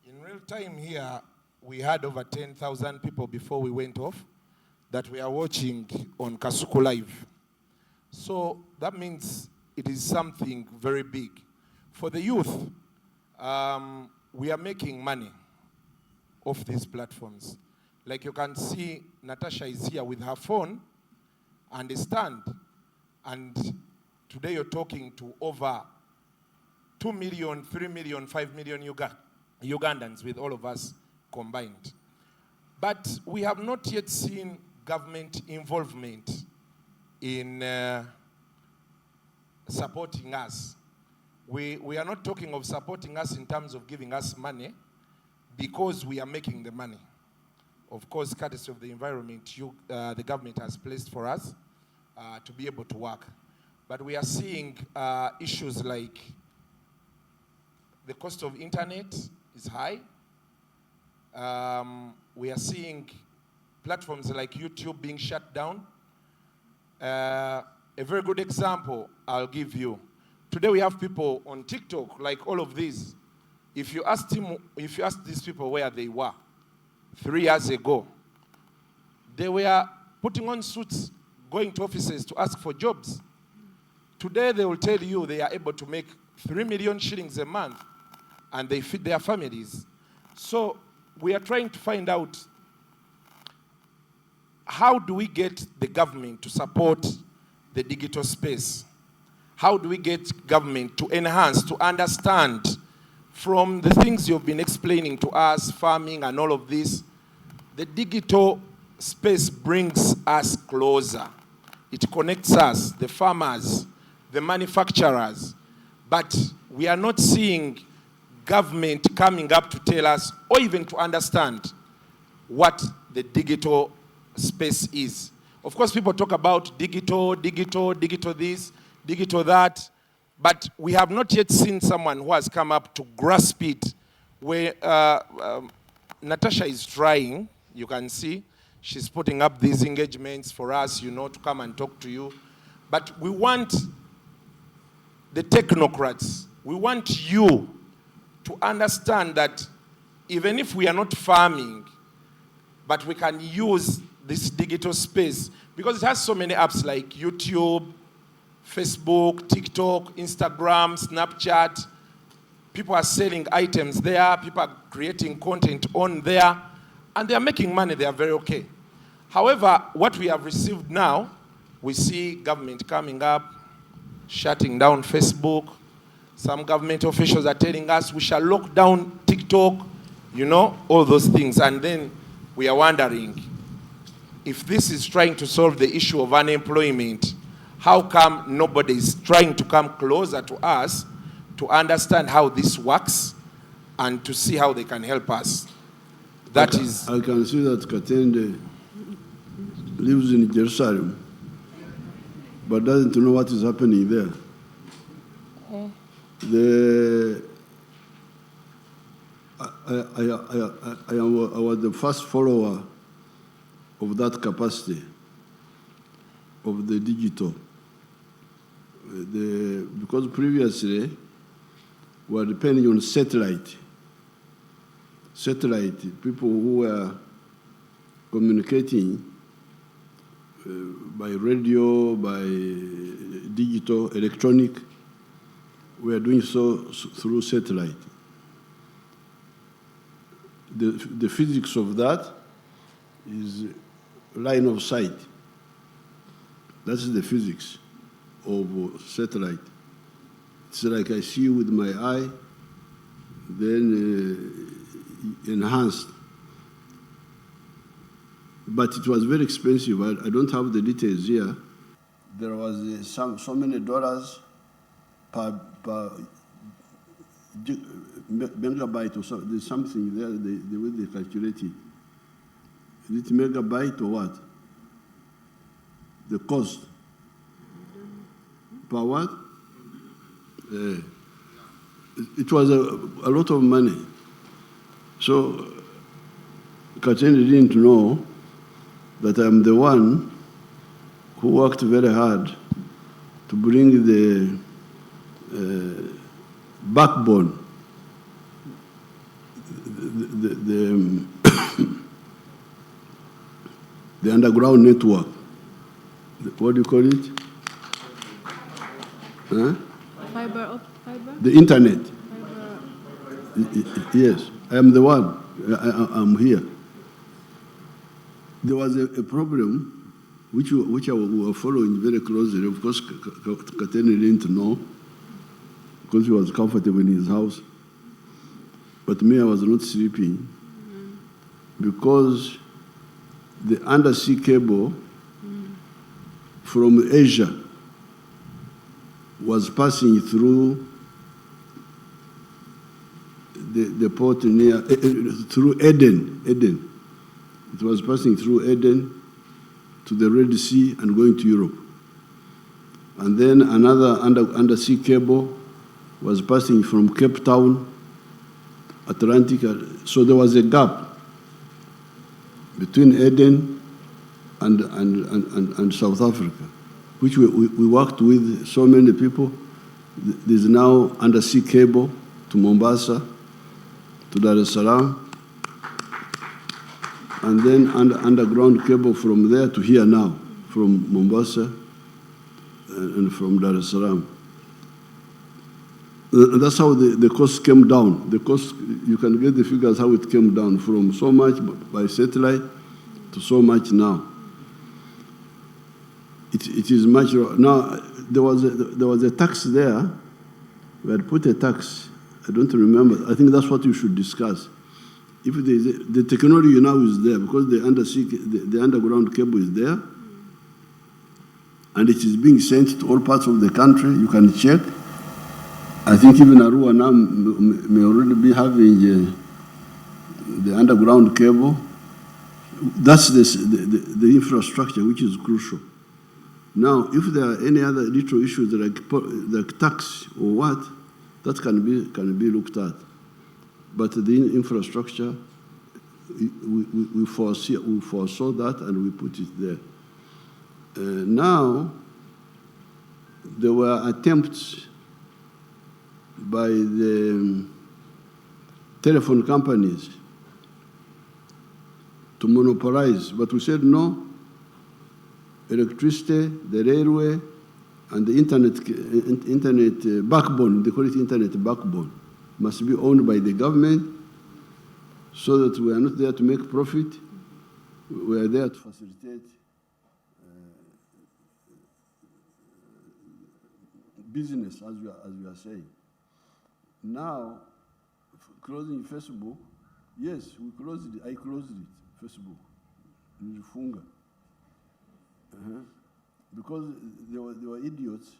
In real time here, we had over 10,000 people before we went off that we are watching on Kasuku Live. So that means it is something very big. For the youth, we are making money off these platforms. Like you can see, Natasha is here with her phone and a stand. And today you're talking to over 2 million, 3 million, 5 million Ugandans with all of us combined. But we have not yet seen government involvement in supporting us. We are not talking of supporting us in terms of giving us money because we are making the money. Of course, courtesy of the environment the government has placed for us to be able to work. But we are seeing issues like the cost of internet is high. We are seeing platforms like YouTube being shut down. A very good example I'll give you. Today we have people on TikTok, like all of these. If you ask these people where they were 3 years ago, they were putting on suits, going to offices to ask for jobs. Today they will tell you they are able to make 3 million shillings a month and they feed their families. So we are trying to find out how do we get the government to support the digital space? How do we get government to enhance, to understand from the things you've been explaining to us, farming and all of this, the digital space brings us closer. It connects us, the farmers, the manufacturers, but we are not seeing government coming up to tell us or even to understand what the digital space is. Of course, people talk about digital this, digital that, but we have not yet seen someone who has come up to grasp it. Where Natasha is trying, you can see, she's putting up these engagements for us, to come and talk to you. But we want the technocrats, we want you to understand that even if we are not farming, but we can use this digital space because it has so many apps like YouTube, Facebook, TikTok, Instagram, Snapchat. People are selling items there, people are creating content on there, and they are making money, they are very okay. However, what we have received now, we see government coming up shutting down Facebook. Some government officials are telling us we shall lock down TikTok, you know, all those things. And then we are wondering, if this is trying to solve the issue of unemployment, how come nobody is trying to come closer to us to understand how this works and to see how they can help us? I can see that Katende lives in Jerusalem, but doesn't know what is happening there. I was the first follower of that capacity of the digital. Because previously we were depending on satellite, people who were communicating by radio, by digital, electronic. We are doing so through satellite. The physics of that is line of sight. That's the physics of satellite. It's like I see with my eye, then enhanced. But it was very expensive. I don't have the details here. There was so many dollars per megabyte or so. There's something there, the way they calculate it. Is it megabyte or what? The cost. Per what? It was a lot of money. So Katende didn't know that I'm the one who worked very hard to bring the backbone, the underground network. What do you call it? Huh? Fiber. The internet. Yes, I am the one. I'm here. There was a problem which I was following very closely. Of course, Katene didn't know because he was comfortable in his house. But me, I was not sleeping because the undersea cable from Asia was passing through the port near, through Eden. It was passing through Eden to the Red Sea and going to Europe. And then another undersea cable was passing from Cape Town, Atlantic. So there was a gap between Eden and South Africa, which we worked with so many people. There's now undersea cable to Mombasa, to Dar es Salaam, and then underground cable from there to here now, from Mombasa and from Dar es Salaam. And that's how the cost came down. The cost, you can get the figures how it came down from so much by satellite to so much now. It is much now. There was a tax there. We had put a tax. I don't remember. I think that's what you should discuss. If the technology now is there because the underground cable is there, and it is being sent to all parts of the country. You can check. I think even Arua now may already be having the underground cable. That's the infrastructure which is crucial. Now, if there are any other little issues like tax or what, that can be looked at. But the infrastructure, we foresaw that and we put it there. Now, there were attempts by the telephone companies to monopolize, but we said no. Electricity, the railway, and the internet backbone, they call it internet backbone, must be owned by the government so that we are not there to make profit. We are there to facilitate business, as we are saying. Now, closing Facebook, yes, we closed it. I closed it, Facebook. Nilifunga. Because they were idiots.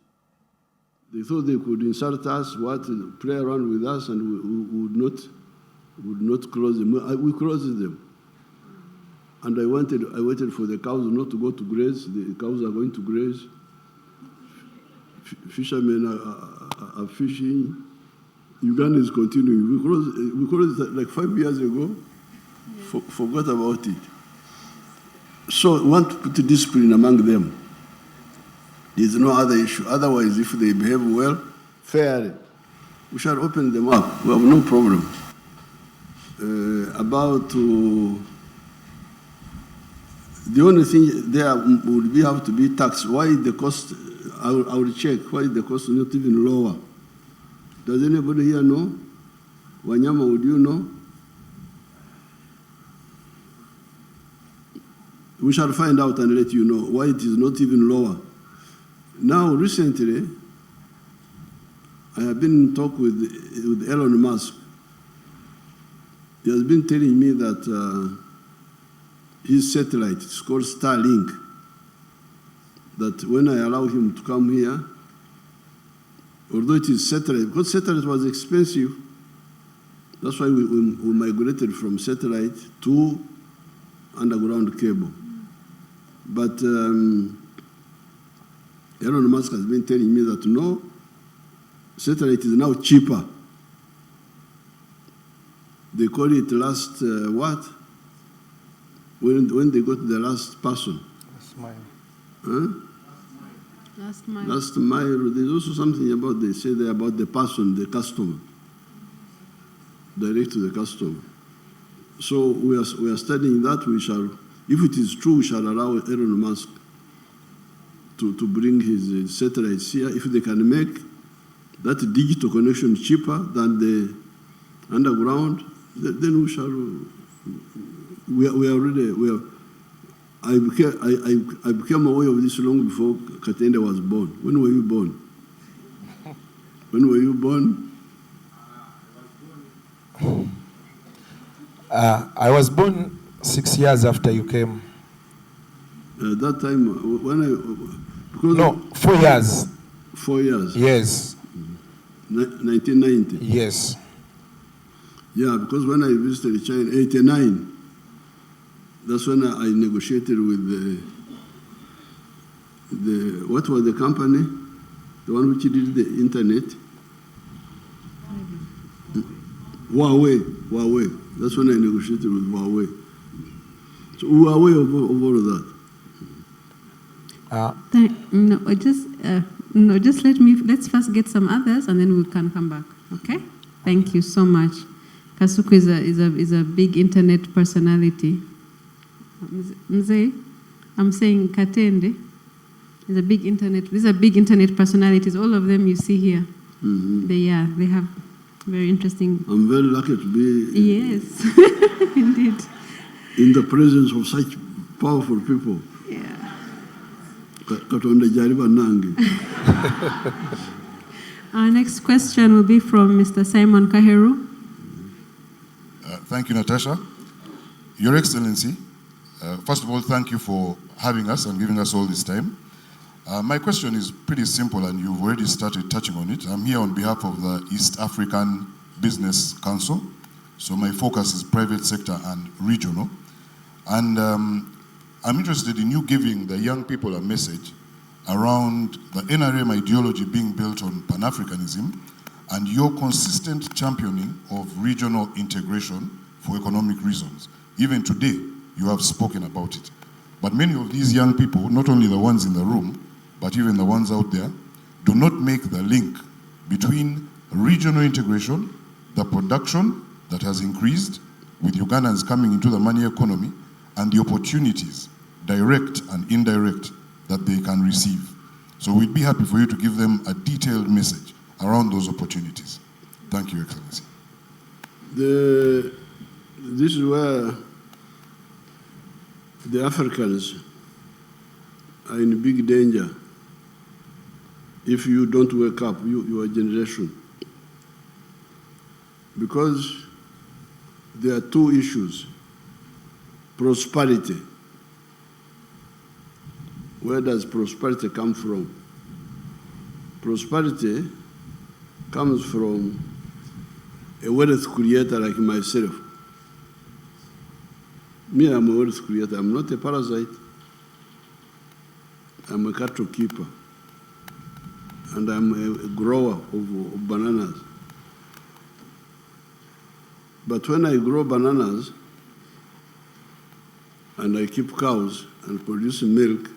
They thought they could insult us, play around with us, and we would not close them. We closed them. And I waited for the cows not to go to graze. The cows are going to graze. Fishermen are fishing. Uganda is continuing. We closed it like 5 years ago. Forgot about it. So we want to put discipline among them. There's no other issue. Otherwise, if they behave well, fairly, we shall open them up. We have no problem. The only thing there would have to be tax. Why the cost? I will check. Why the cost is not even lower? Does anybody here know? Wanyama, would you know? We shall find out and let you know why it is not even lower. Now, recently, I have been in talk with Elon Musk. He has been telling me that his satellite, it's called Starlink, that when I allow him to come here, although it is satellite, because satellite was expensive, that's why we migrated from satellite to underground cable. But Elon Musk has been telling me that no, satellite is now cheaper. They call it last what? When they got the last person. Last mile. Huh? Last mile. Last mile. There's also something about, they say there about the person, the customer. Direct to the customer. So we are studying that. We shall, if it is true, we shall allow Elon Musk to bring his satellites here. If they can make that digital connection cheaper than the underground, then we shall. I became aware of this long before Katende was born. When were you born? When were you born? I was born 6 years after you came. That time, No, 4 years. 4 years? Yes. 1990? Yes. Yeah, because when I visited China, 89, that's when I negotiated with what was the company? The one which did the internet? Huawei. That's when I negotiated with Huawei. So we are aware of all of that. Let's first get some others and then we can come back. Okay? Thank you so much. Kasuku is a big internet personality. Mzee, I'm saying Katende is a big internet. These are big internet personalities. All of them you see here. Mm-hmm. They have very interesting. I'm very lucky to be. Yes, indeed. In the presence of such powerful people. Yeah. Our next question will be from Mr. Simon Kaheru. Thank you, Natasha. Your Excellency, first of all, thank you for having us and giving us all this time. My question is pretty simple, and you've already started touching on it. I'm here on behalf of the East African Business Council, so my focus is private sector and regional. And I'm interested in you giving the young people a message around the NRM ideology being built on Pan-Africanism and your consistent championing of regional integration for economic reasons. Even today, you have spoken about it. But many of these young people, not only the ones in the room, but even the ones out there, do not make the link between regional integration, the production that has increased with Ugandans coming into the money economy, and the opportunities, direct and indirect, that they can receive. So we'd be happy for you to give them a detailed message around those opportunities. Thank you, Excellency. This is where the Africans are in big danger. if you don't wake up, your generation. Because there are two issues. Prosperity. Where does prosperity come from? Prosperity comes from a wealth creator like myself. Me, I'm a wealth creator. I'm not a parasite. I'm a cattle keeper. And I'm a grower of bananas. But when I grow bananas and I keep cows and produce milk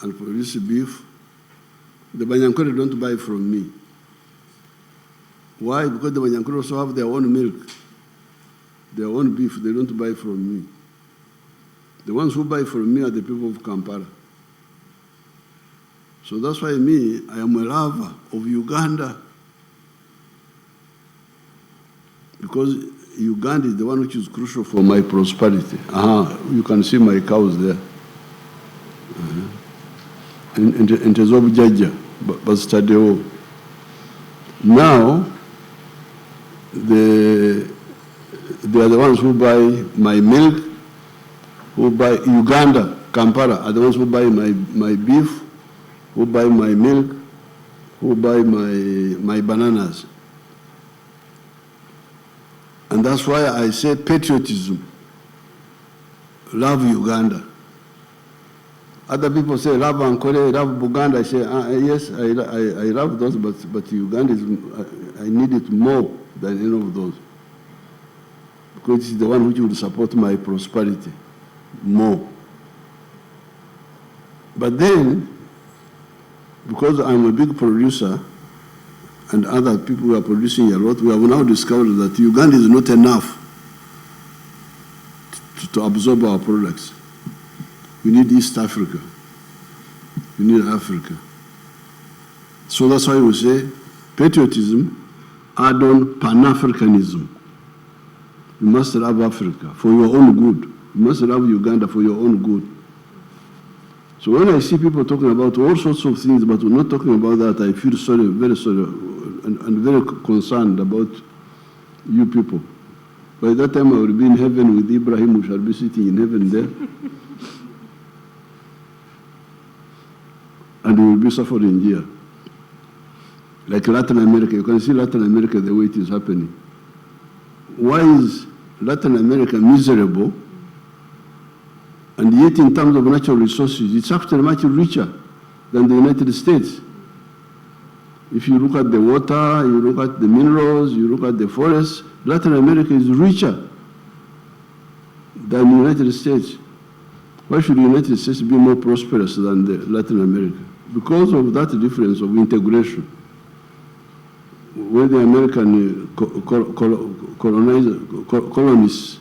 and produce beef, the Banyankore don't buy from me. Why? Because the Banyankore also have their own milk, their own beef. They don't buy from me. The ones who buy from me are the people of Kampala. So that's why me, I am a lover of Uganda. Because Uganda is the one which is crucial for my prosperity. You can see my cows there. In Jajja, but Stadio. Now, they are the ones who buy my milk, who buy Uganda, Kampala, are the ones who buy my beef, who buy my milk, who buy my bananas. And that's why I say patriotism, love Uganda. Other people say love Ankole, love Buganda. I say, yes, I love those, but Uganda I need it more than any of those. Because it's the one which will support my prosperity more. But then, because I'm a big producer, and other people who are producing a lot, we have now discovered that Uganda is not enough to absorb our products. We need East Africa. We need Africa. So that's why we say patriotism, add on Pan-Africanism. You must love Africa for your own good. You must love Uganda for your own good. So when I see people talking about all sorts of things, but we're not talking about that, I feel sorry, very sorry, and very concerned about you people. By that time, I will be in heaven with Ibrahim. We shall be sitting in heaven there. And we will be suffering here. Like Latin America, you can see Latin America the way it is happening. Why is Latin America miserable? And yet in terms of natural resources, it's actually much richer than the United States. If you look at the water, you look at the minerals, you look at the forests, Latin America is richer than the United States. Why should the United States be more prosperous than the Latin America? Because of that difference of integration. When the American colonists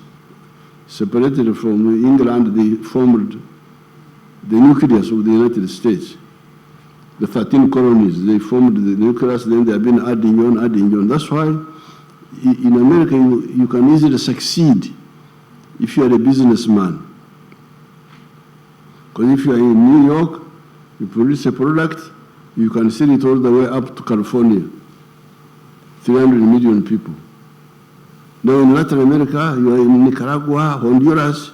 separated from England, they formed the nucleus of the United States. The 13 colonies, they formed the nucleus, then they have been adding on. That's why in America you can easily succeed if you are a businessman. Because if you are in New York, you produce a product, you can sell it all the way up to California. 300 million people. Now in Latin America, you are in Nicaragua, Honduras,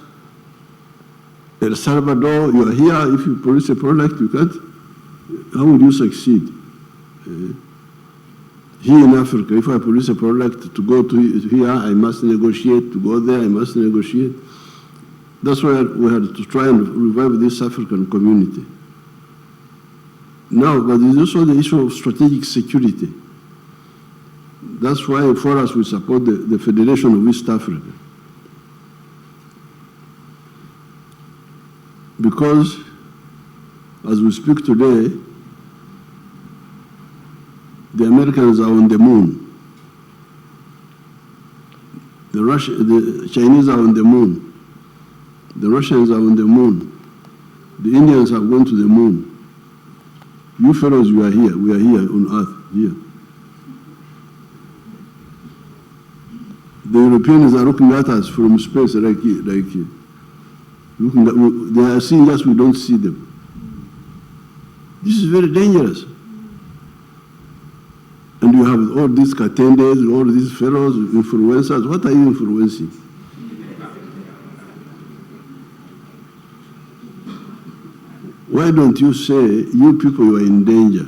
El Salvador, you are here. If you produce a product, you can't. How would you succeed? Here in Africa, if I produce a product to go to here, I must negotiate. To go there, I must negotiate. That's why we had to try and revive this African community. Now, but there's also the issue of strategic security. That's why for us we support the Federation of East Africa. Because as we speak today, the Americans are on the moon. The Chinese are on the moon. The Russians are on the moon. The Indians have gone to the moon. You fellows, you are here. We are here on Earth, here. The Europeans are looking at us from space like here. They are seeing us, we don't see them. This is very dangerous. And you have all these Katendes, all these fellows, influencers. What are you influencing? Why don't you say, you people, you are in danger?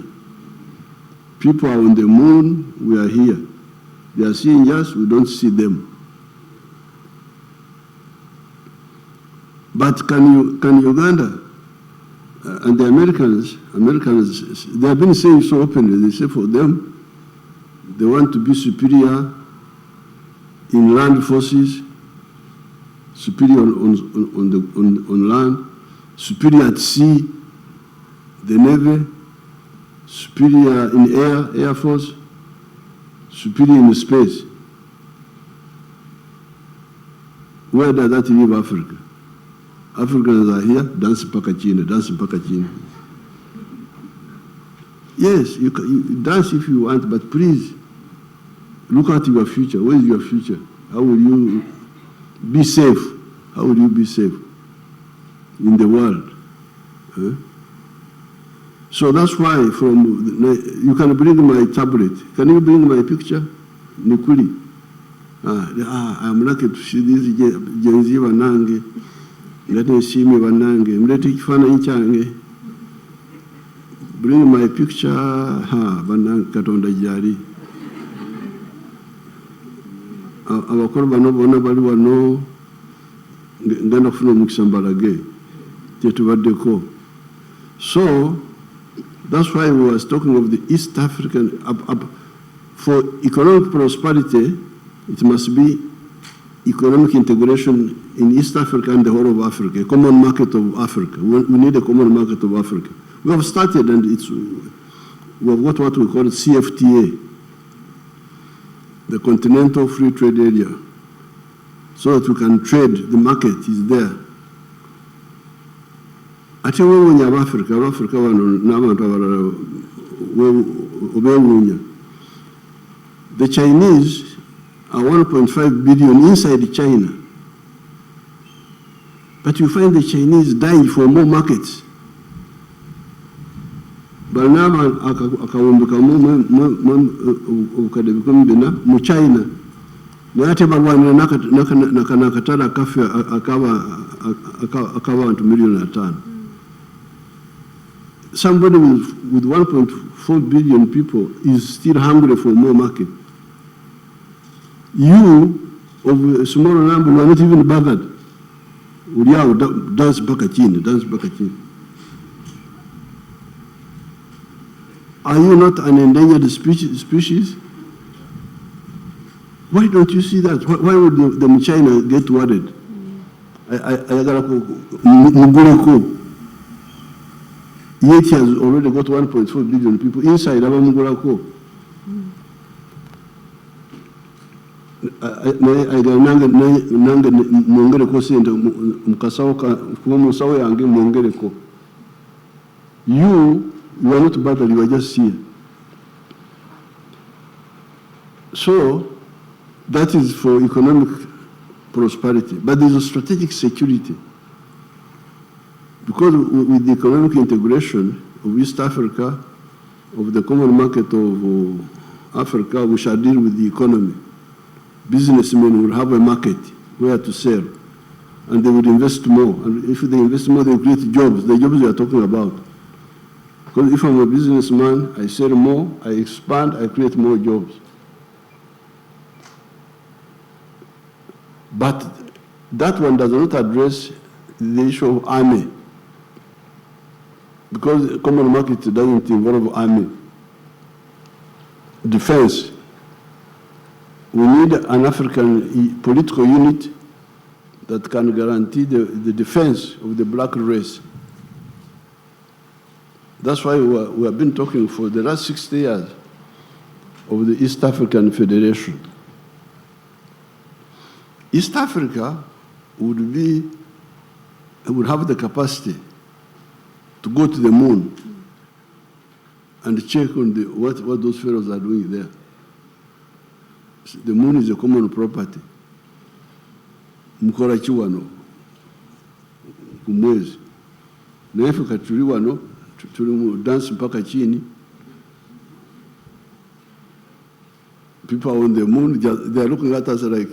People are on the moon, we are here. They are seeing us, we don't see them. But can Uganda and the Americans, they have been saying so openly, they say for them, they want to be superior in land forces, superior on land, superior at sea, the Navy, superior in Air Force, superior in space. Where does that leave Africa? Africans are here, dance mpaka chini, dance mpaka chini. Yes, you dance if you want, but please, look at your future. Where is your future? How will you be safe? How will you be safe in the world? Huh? So that's why you can bring my tablet. Can you bring my picture? Nikuli. I'm lucky to see this Gen Z Wanange. Let me see me Wanange. Let me find bring my picture. Wanange Katonda Jari. Abakuru bano bona bali wano ngenda kufuna mukisambalage tetubaddeko. So that's why we was talking of the East African. For economic prosperity, it must be economic integration in East Africa and the whole of Africa, a common market of Africa. We need a common market of Africa. We have started, and we have got what we call CFTA, the Continental Free Trade Area, so that we can trade. The market is there. Ate wewe Africa wano n'abantu abalala obewunya. The Chinese are 1.5 billion inside China. But you find the Chinese dying for more markets. Banama akawumbuka mu China. Nate balwanira nakatala kafe akaba antu million atano. Somebody with 1.4 billion people is still hungry for more market. You, of a small number, you are not even bothered. Dance back at dance back at. Are you not an endangered species? Why don't you see that? Why would the China get worried? Yet he has already got 1.4 billion people inside Abamugurako. You are not bothered, you are just here. So that is for economic prosperity, but there is a strategic security. Because with the economic integration of East Africa, of the common market of Africa, we shall deal with the economy. Businessmen will have a market where to sell, and they will invest more. And if they invest more, they will create jobs, the jobs we are talking about. Because if I'm a businessman, I sell more, I expand, I create more jobs. But that one does not address the issue of army, because the common market doesn't involve army. Defense. We need an African political unit that can guarantee the defense of the black race. That's why we have been talking for the last 60 years of the East African Federation. East Africa would have the capacity to go to the moon and check on what those fellows are doing there. The moon is a common property. Mukora chiwano kumwezi. Na Afrika tuli wano tuli dance mpaka chini. people on the moon, they're looking at us like,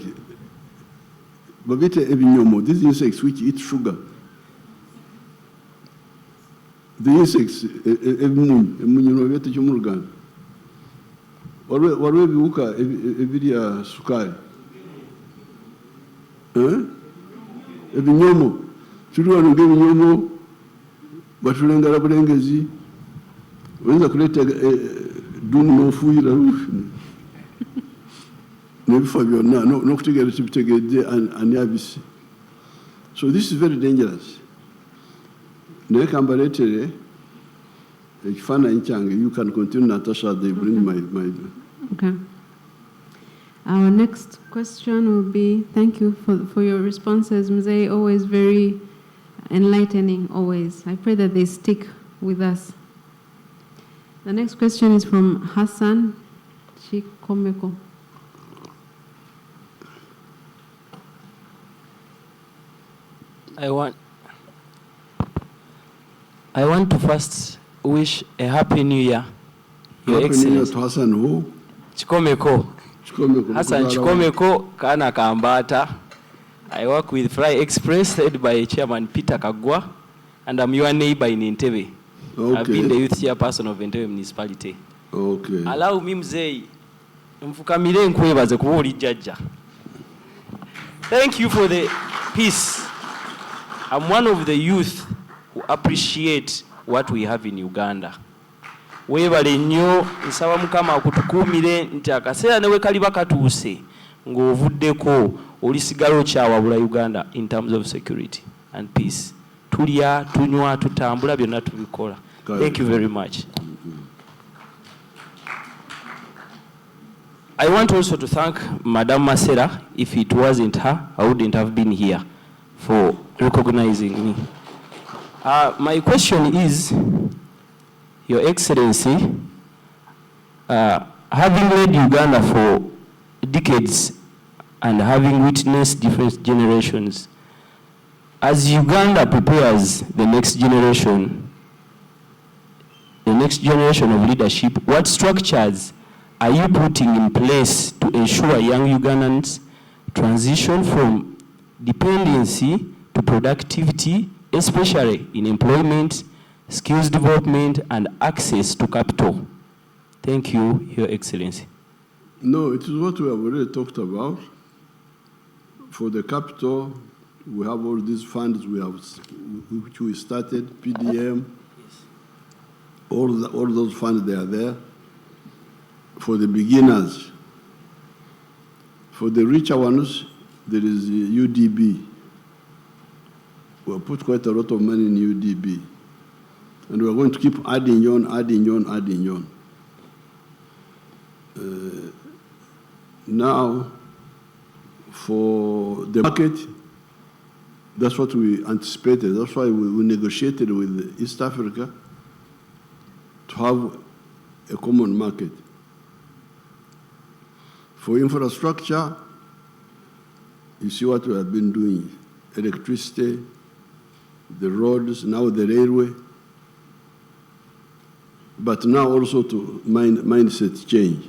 babete ebinyomo, these insects which eat sugar. The insects, emunyo babete chomurugana. Warwe biuka ebiria sukari. Ebinyomo. Turi wanunge ebinyomo, batulengara bulengezi. Wenza kuleta dunu nofuira rufu. Nebifa byonna n'okutegeera kibitegedde ani abisi. So this is very dangerous. Naye kambaleetere ekifaananyi kyange. You can continue, Natasha. They bring my. Okay. Our next question will be, thank you for your responses, Mzee, always very enlightening, always. I pray that they stick with us. The next question is from Hassan Chikomeko. I want to first wish a Happy New Year, Your Excellency. Happy New Year to Hassan who? Chikomeko. Hassan Chikomeko, Kana Kambata. I work with Fly Express, led by Chairman Peter Kagwa, and I'm your neighbor in Entebbe. Okay. I've been the youth chairperson of Entebbe Municipality. Okay. Allow me, Mzee, mfukamire nkwebaze kuba oli Jajja. Thank you for the peace. I'm one of the youth who appreciate what we have in Uganda. Webale nnyo, nsaba Mukama akutukuumire nti akaseera ne we kali bakatuuse ng'ovuddeko olisigala okyawabula Uganda in terms of security and peace. Tulya, tunywa, tutambula, byonna tubikola. Thank you very much. I want also to thank Madam Masera. If it wasn't her, I wouldn't have been here, for recognizing me. My question is, Your Excellency, having led Uganda for decades and having witnessed different generations, as Uganda prepares the next generation of leadership, what structures are you putting in place to ensure young Ugandans transition from dependency to productivity, especially in employment, skills development, and access to capital? Thank you, Your Excellency. No, it is what we have already talked about. For the capital, we have all these funds which we started, PDM, all those funds, they are there. For the beginners, for the richer ones, there is UDB. We have put quite a lot of money in UDB. And we're going to keep adding on. Now, for the market, that's what we anticipated. That's why we negotiated with East Africa to have a common market. For infrastructure, you see what we have been doing. Electricity, the roads, now the railway. But now also to mindset change.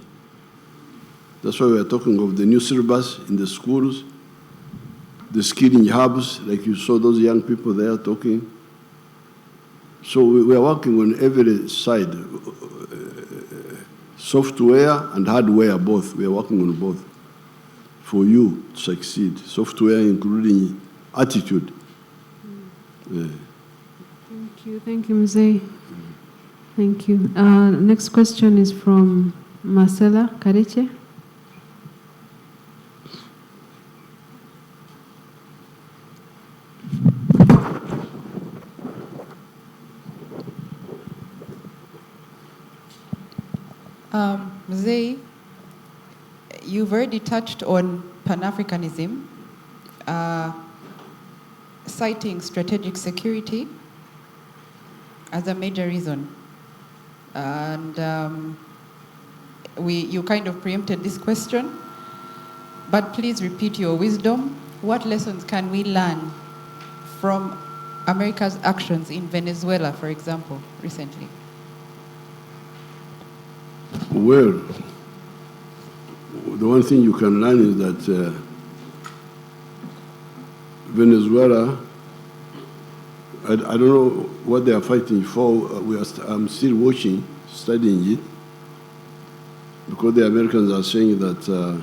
That's why we are talking of the new syllabus in the schools, the skilling hubs, like you saw those young people there talking. So we are working on every side, software and hardware both. We are working on both for you to succeed. Software including attitude. Thank you, Mzee. Thank you. Next question is from Marcela Kareche. Mzee, you've already touched on Pan-Africanism, citing strategic security as a major reason. And you kind of preempted this question, but please repeat your wisdom. What lessons can we learn from America's actions in Venezuela, for example, recently? Well, the one thing you can learn is that Venezuela, I don't know what they are fighting for. I'm still watching, studying it, because the Americans are saying that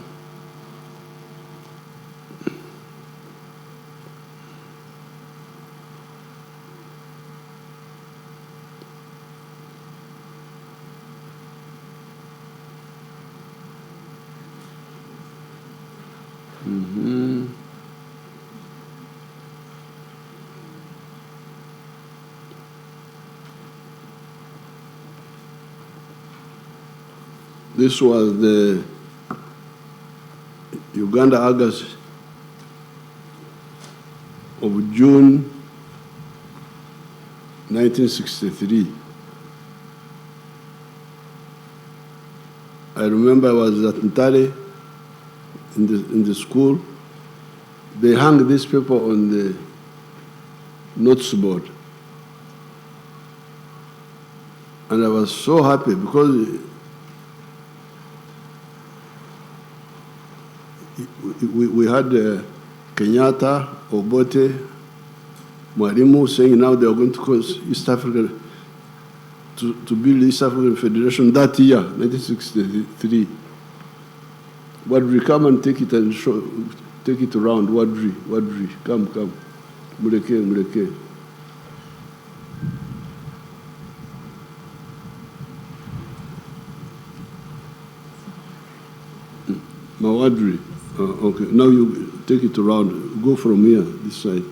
this was the Uganda August of June 1963. I remember I was at Ntare in the school. They hung this paper on the notes board. And I was so happy because we had Kenyatta, Obote, Mwalimu saying now they are going to cause East Africa to build East African Federation that year, 1963. Wadri, come and take it and take it around. Wadri, come. Muleke. Mawadri. Okay, now you take it around. Go from here, this side.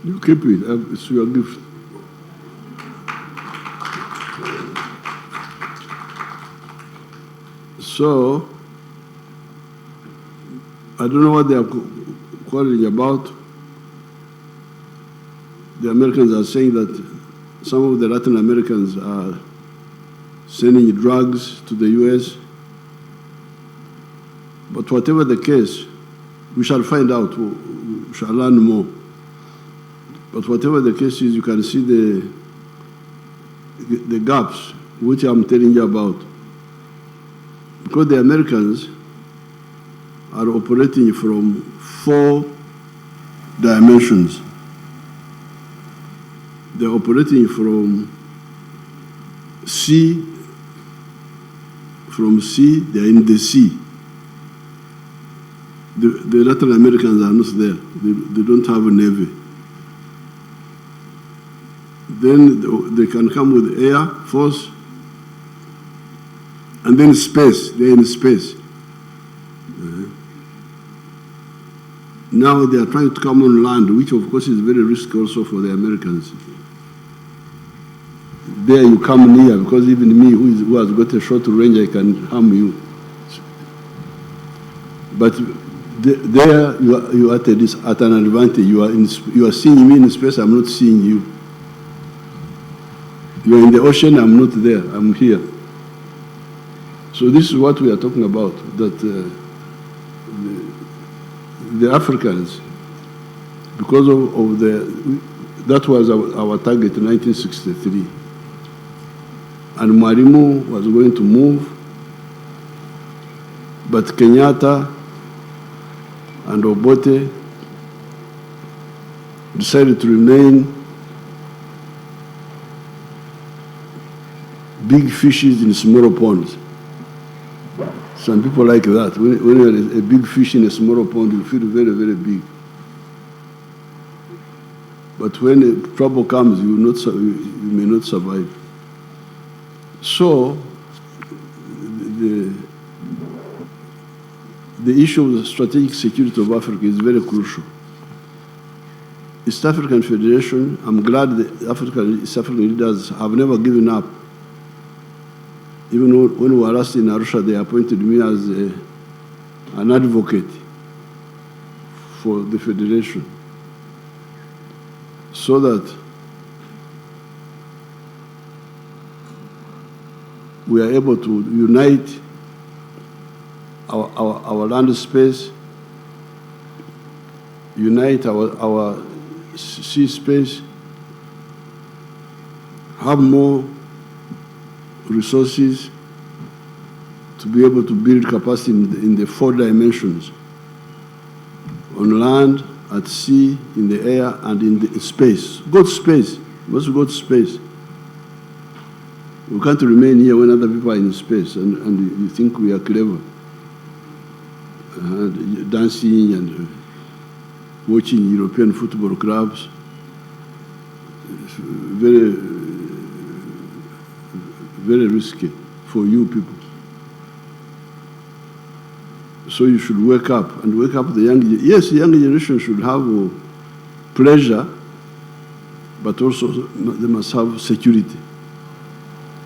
You keep it, it's your gift. So, I don't know what they are quarreling about. The Americans are saying that some of the Latin Americans are sending drugs to the US. But whatever the case, we shall find out, we shall learn more. But whatever the case is, you can see the gaps, which I'm telling you about. Because the Americans are operating from 4 dimensions. They're operating from sea, they're in the sea. The Latin Americans are not there. They don't have a navy. Then they can come with air force, and then space. They're in space. Now they are trying to come on land, which of course is very risky also for the Americans. There you come near, because even me, who has got a short range, I can harm you. But there you are at an advantage. You are seeing me in space. I'm not seeing you. You're in the ocean, I'm not there, I'm here. So this is what we are talking about, that the Africans, because of that was our target in 1963. And Mwalimu was going to move, but Kenyatta and Obote decided to remain big fishes in smaller ponds. Some people like that. When you're a big fish in a smaller pond, you feel very, very big. But when trouble comes, you may not survive. So, the issue of the strategic security of Africa is very crucial. East African Federation, I'm glad the East African leaders have never given up. Even when we were last in Arusha, they appointed me as an advocate for the Federation, so that we are able to unite our land space, unite our sea space, have more resources to be able to build capacity in the 4 dimensions: on land, at sea, in the air, and in the space. God's space. What's God's space? We can't remain here when other people are in space and you think we are clever. Dancing and watching European football clubs. It's very, very risky for you people. So you should wake up and wake up the young. Yes, the young generation should have pleasure, but also they must have security,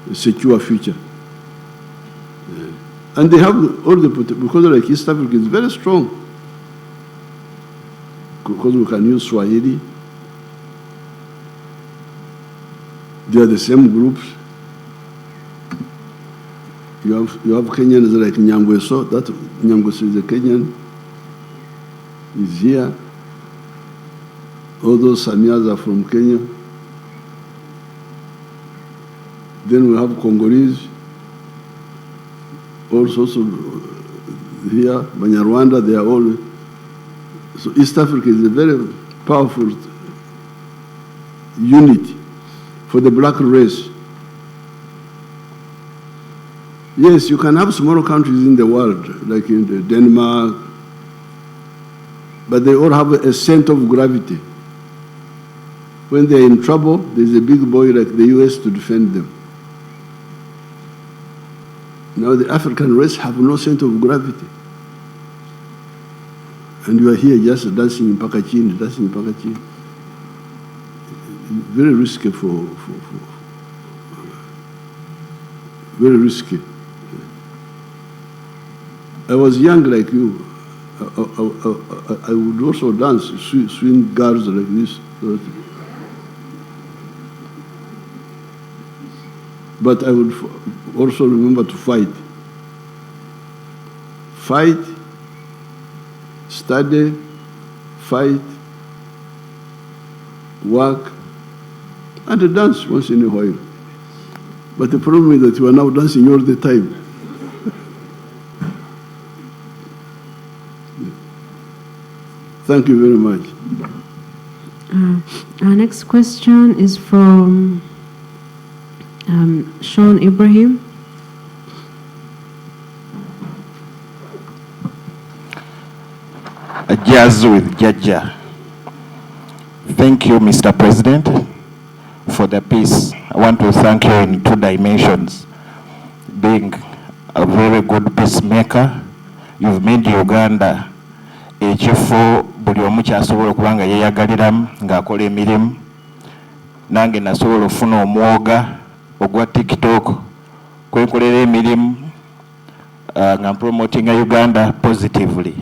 a secure future. And they have all the potential, because like East Africa is very strong. Because we can use Swahili. They are the same groups. You have Kenyans like Nyangweso. That Nyangweso is a Kenyan. He's here. All those Samias are from Kenya. Then we have Congolese. Also here, Banyarwanda, they are all. So East Africa is a very powerful unit for the black race. Yes, you can have smaller countries in the world, like in Denmark, but they all have a center of gravity. When they're in trouble, there's a big boy like the US to defend them. Now the African race have no center of gravity. And you are here just dancing in Pakachini, Very risky very risky. I was young like you. I would also dance, swing girls like this. But I would also remember to fight. Fight, study, fight, work, and dance once in a while. But the problem is that you are now dancing all the time. Thank you very much. Our next question is from Sean Ibrahim. A jazz with Jajja. Thank you, Mr. President, for the peace. I want to thank you in 2 dimensions. Being a very good peacemaker, you've made Uganda ekifo buli omu kyasobola okuba nga yeeyagaliramu ng'akola emirimu. Nange nasobola ofuna omwoga ogwa TikTok kwenkolera emirimu nga promoting Uganda positively.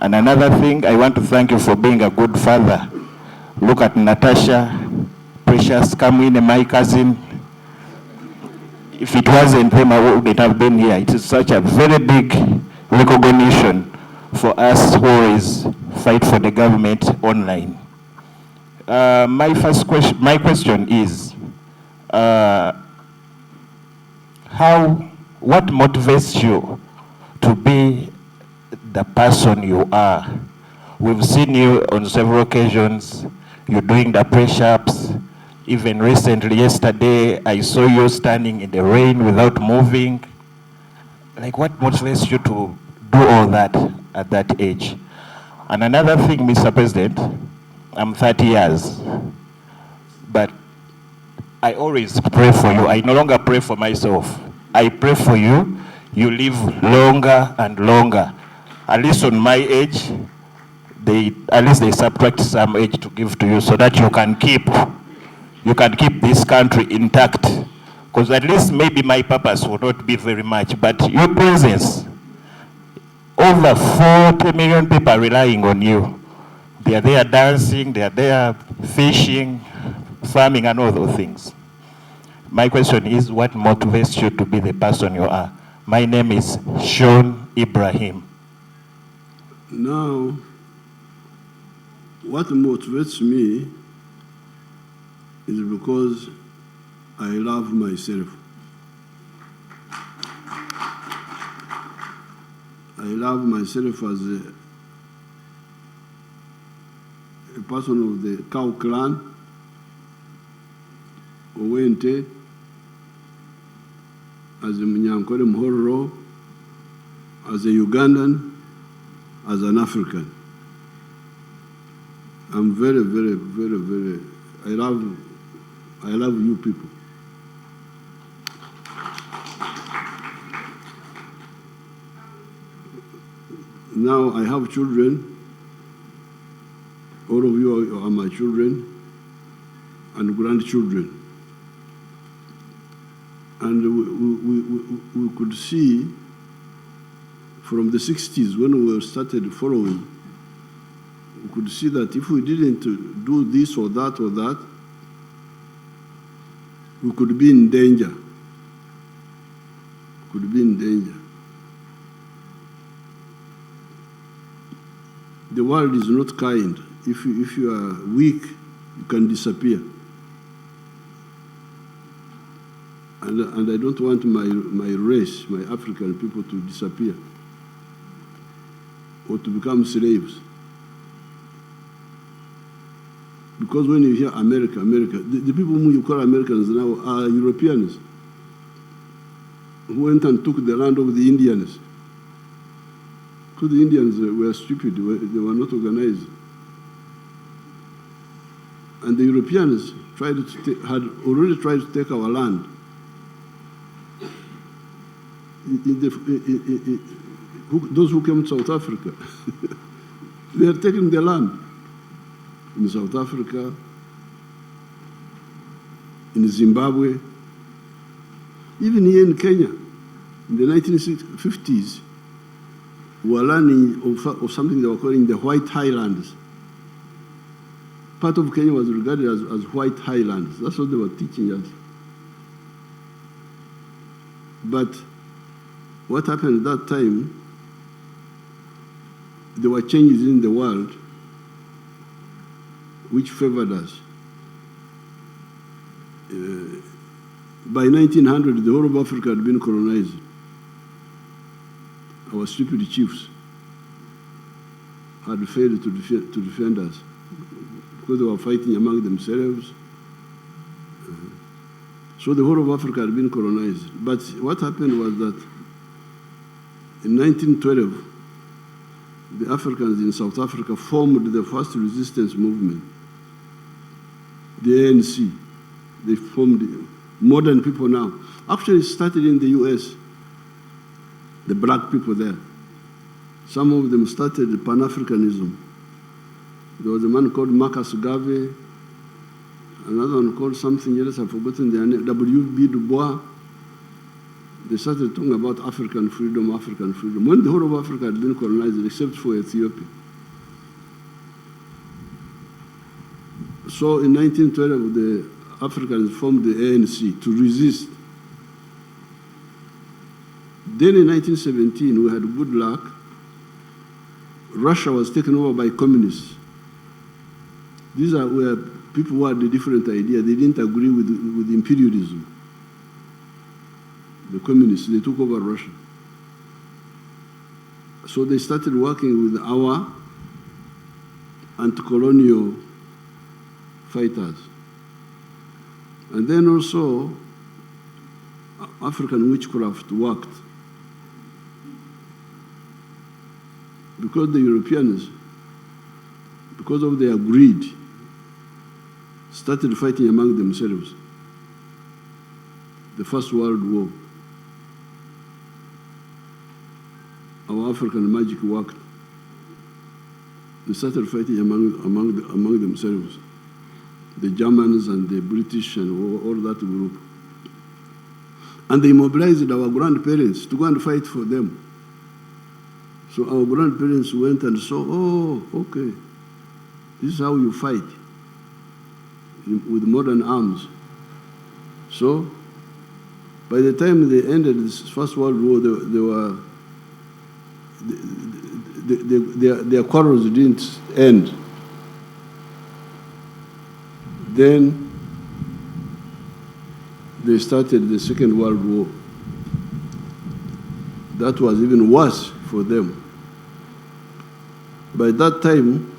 And another thing, I want to thank you for being a good father. Look at Natasha, Precious Kamwine, my cousin. if it wasn't them, I wouldn't have been here. It is such a very big recognition for us who always fight for the government online. My question is, what motivates you to be the person you are? We've seen you on several occasions, you're doing the press-ups. Even recently, yesterday, I saw you standing in the rain without moving. Like, what motivates you to do all that at that age? And another thing, Mr. President, I'm 30 years, but I always pray for you. I no longer pray for myself. I pray for you. You live longer and longer. At least on my age, at least they subtract some age to give to you so that you can keep this country intact. Because at least maybe my purpose will not be very much, but your presence, over 40 million people are relying on you. They are there dancing, they are there fishing, farming, and all those things. My question is, what motivates you to be the person you are? My name is Sean Ibrahim. Now, what motivates me is because I love myself. I love myself as a person of the Cow clan, Owente, as a Munyankore Mhororo, as a Ugandan, as an African. I'm very, very, very, very, I love you people. Now I have children. All of you are my children and grandchildren. And we could see from the 60s when we started following, we could see that if we didn't do this or that, we could be in danger. Could be in danger. The world is not kind. If you are weak, you can disappear. And I don't want my race, my African people, to disappear or to become slaves. Because when you hear America, the people whom you call Americans now are Europeans who went and took the land of the Indians. Because the Indians were stupid, they were not organized. And the Europeans had already tried to take our land. Those who came to South Africa, they are taking the land. In South Africa, in Zimbabwe, even here in Kenya, in the 1950s, we were learning of something they were calling the White Highlands. Part of Kenya was regarded as White Highlands. That's what they were teaching us. But what happened at that time, there were changes in the world which favored us. By 1900, the whole of Africa had been colonized. Our stupid chiefs had failed to defend us because they were fighting among themselves. So the whole of Africa had been colonized. But what happened was that in 1912, the Africans in South Africa formed the first resistance movement, the ANC. They formed modern people now. Actually, it started in the US, the black people there. Some of them started Pan-Africanism. There was a man called Marcus Garvey, another one called something else, I've forgotten their name, W.B. Du Bois. They started talking about African freedom, African freedom, when the whole of Africa had been colonized, except for Ethiopia. So in 1912, the Africans formed the ANC to resist Then in 1917, we had good luck. Russia was taken over by communists. These are where people who had a different idea. They didn't agree with imperialism. The communists, they took over Russia. So they started working with our anti-colonial fighters. And then also, African witchcraft worked. Because the Europeans, because of their greed, started fighting among themselves. The First World War. Our African magic worked. They started fighting among themselves. The Germans and the British and all that group. And they mobilized our grandparents to go and fight for them. So our grandparents went and saw, oh, okay, this is how you fight with modern arms. So by the time they ended this First World War, their quarrels didn't end. Then they started the Second World War. That was even worse for them. By that time,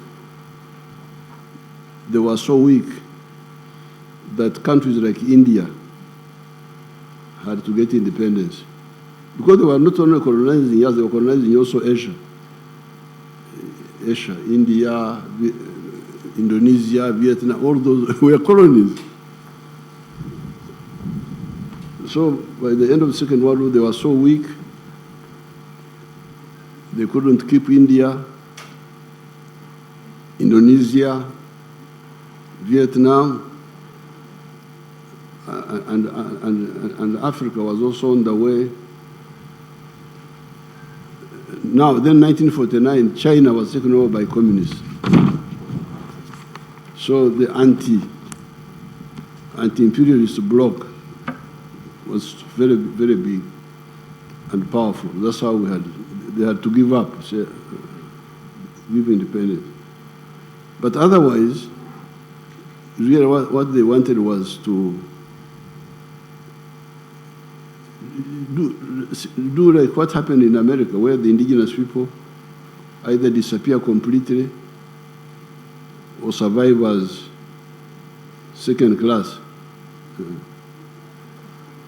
they were so weak that countries like India had to get independence. Because they were not only colonizing us, they were colonizing also Asia. Asia, India, Indonesia, Vietnam, all those were colonies. So by the end of the Second World War, they were so weak, they couldn't keep India, Indonesia, Vietnam, and Africa was also on the way. Now, then 1949, China was taken over by communists. So the anti-imperialist bloc was very, very big and powerful. That's how they had to give up, give independence. But otherwise, really what they wanted was to do like what happened in America, where the indigenous people either disappear completely or survive as second class.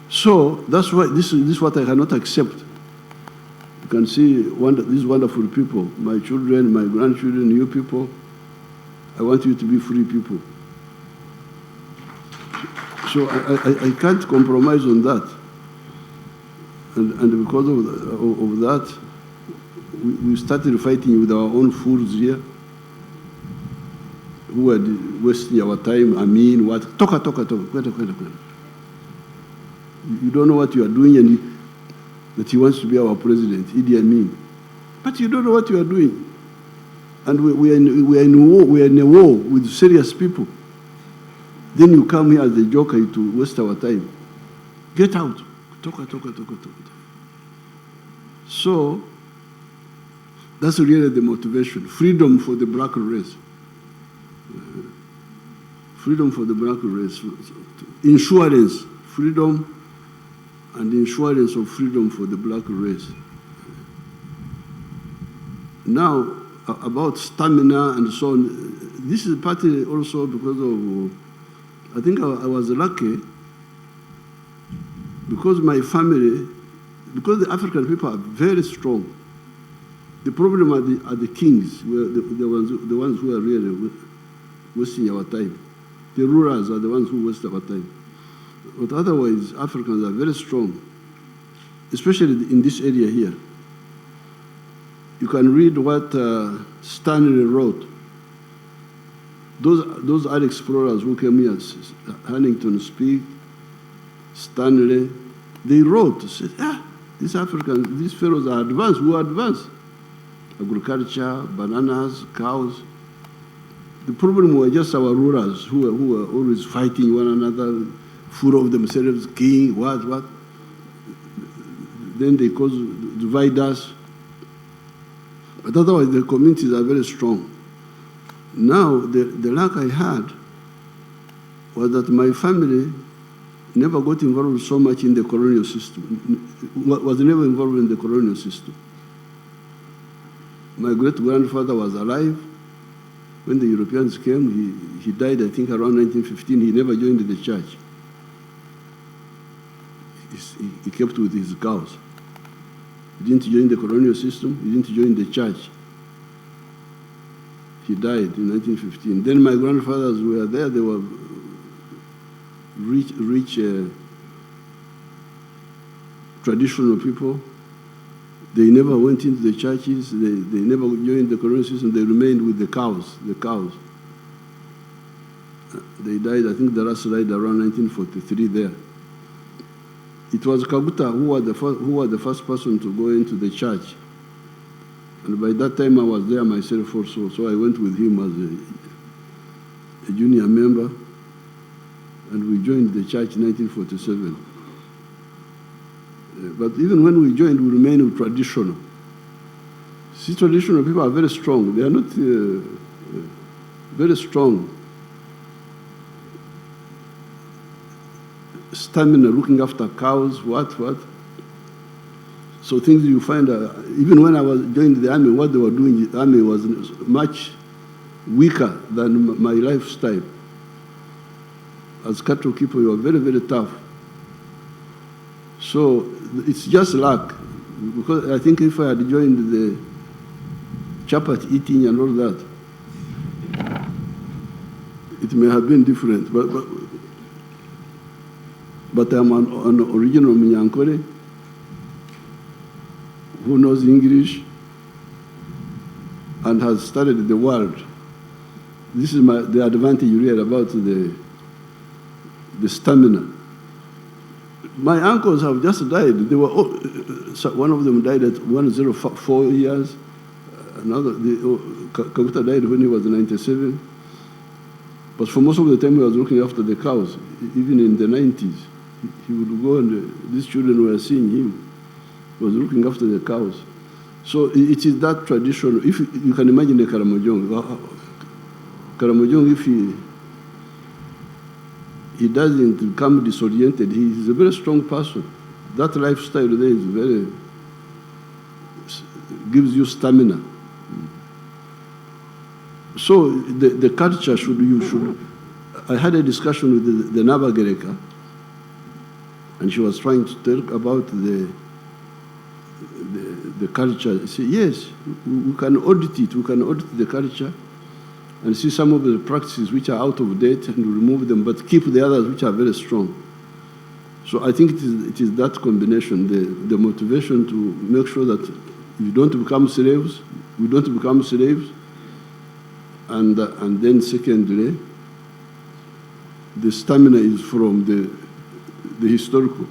So that's why this is what I cannot accept. You can see these wonderful people, my children, my grandchildren, you people. I want you to be free people. So I can't compromise on that. And because of that, we started fighting with our own fools here, who are wasting our time. I mean, what? Toka. You don't know what you are doing, and that he wants to be our president, Idi Amin. But you don't know what you are doing. And we are in war. We are in a war with serious people. Then you come here as a joker to waste our time. Get out. Toka. So that's really the motivation. Freedom for the black race. Freedom for the black race. Insurance. Freedom and insurance of freedom for the black race. Now, about stamina and so on, this is partly also because of, I think I was lucky because my family, because the African people are very strong. The problem are the kings, the ones who are really wasting our time. The rulers are the ones who waste our time. But otherwise, Africans are very strong, especially in this area here. You can read what Stanley wrote. Those are explorers who came here, Huntington Speke, Stanley, they wrote, said, these Africans, these fellows are advanced. Who are advanced? Agriculture, bananas, cows. The problem were just our rulers who were always fighting one another, full of themselves, king, what. then they divide us. But otherwise, the communities are very strong. Now, the luck I had was that my family never got involved so much in the colonial system, was never involved in the colonial system. My great-grandfather was alive when the Europeans came. He died, I think, around 1915. He never joined the church. He kept with his cows. He didn't join the colonial system. He didn't join the church. He died in 1915. Then my grandfathers were there. They were rich traditional people. They never went into the churches. They never joined the colonial system. They remained with the cows. They died, I think the last died around 1943 there. It was Kaguta who was the first person to go into the church. And by that time I was there myself also, so I went with him as a junior member, and we joined the church in 1947. But even when we joined, we remained with traditional. See, traditional people are very strong. They are not very strong. Stamina, looking after cows, what. So things you find, even when I was joined the army, what they were doing in the army was much weaker than my lifestyle. As cattle keeper, you are very, very tough. So it's just luck, because I think if I had joined the chapati eating and all that, it may have been different. But I'm an original Munyankore who knows English and has studied the world. This is the advantage really about the stamina. My uncles have just died. They were one of them died at 104 years. Another, Kaguta died when he was 97. But for most of the time he was looking after the cows. Even in the 90s, he would go and these children were seeing him. He was looking after the cows. So it is that tradition. If you can imagine the Karamojong, if he doesn't become disoriented, he is a very strong person. That lifestyle there is gives you stamina. So the culture I had a discussion with the Nabagereka, and she was trying to talk about the culture. I said, yes, we can audit it. We can audit the culture and see some of the practices which are out of date and remove them, but keep the others which are very strong. So I think it is that combination, the motivation to make sure that you don't become slaves, we don't become slaves, and then secondly, the stamina is from the historical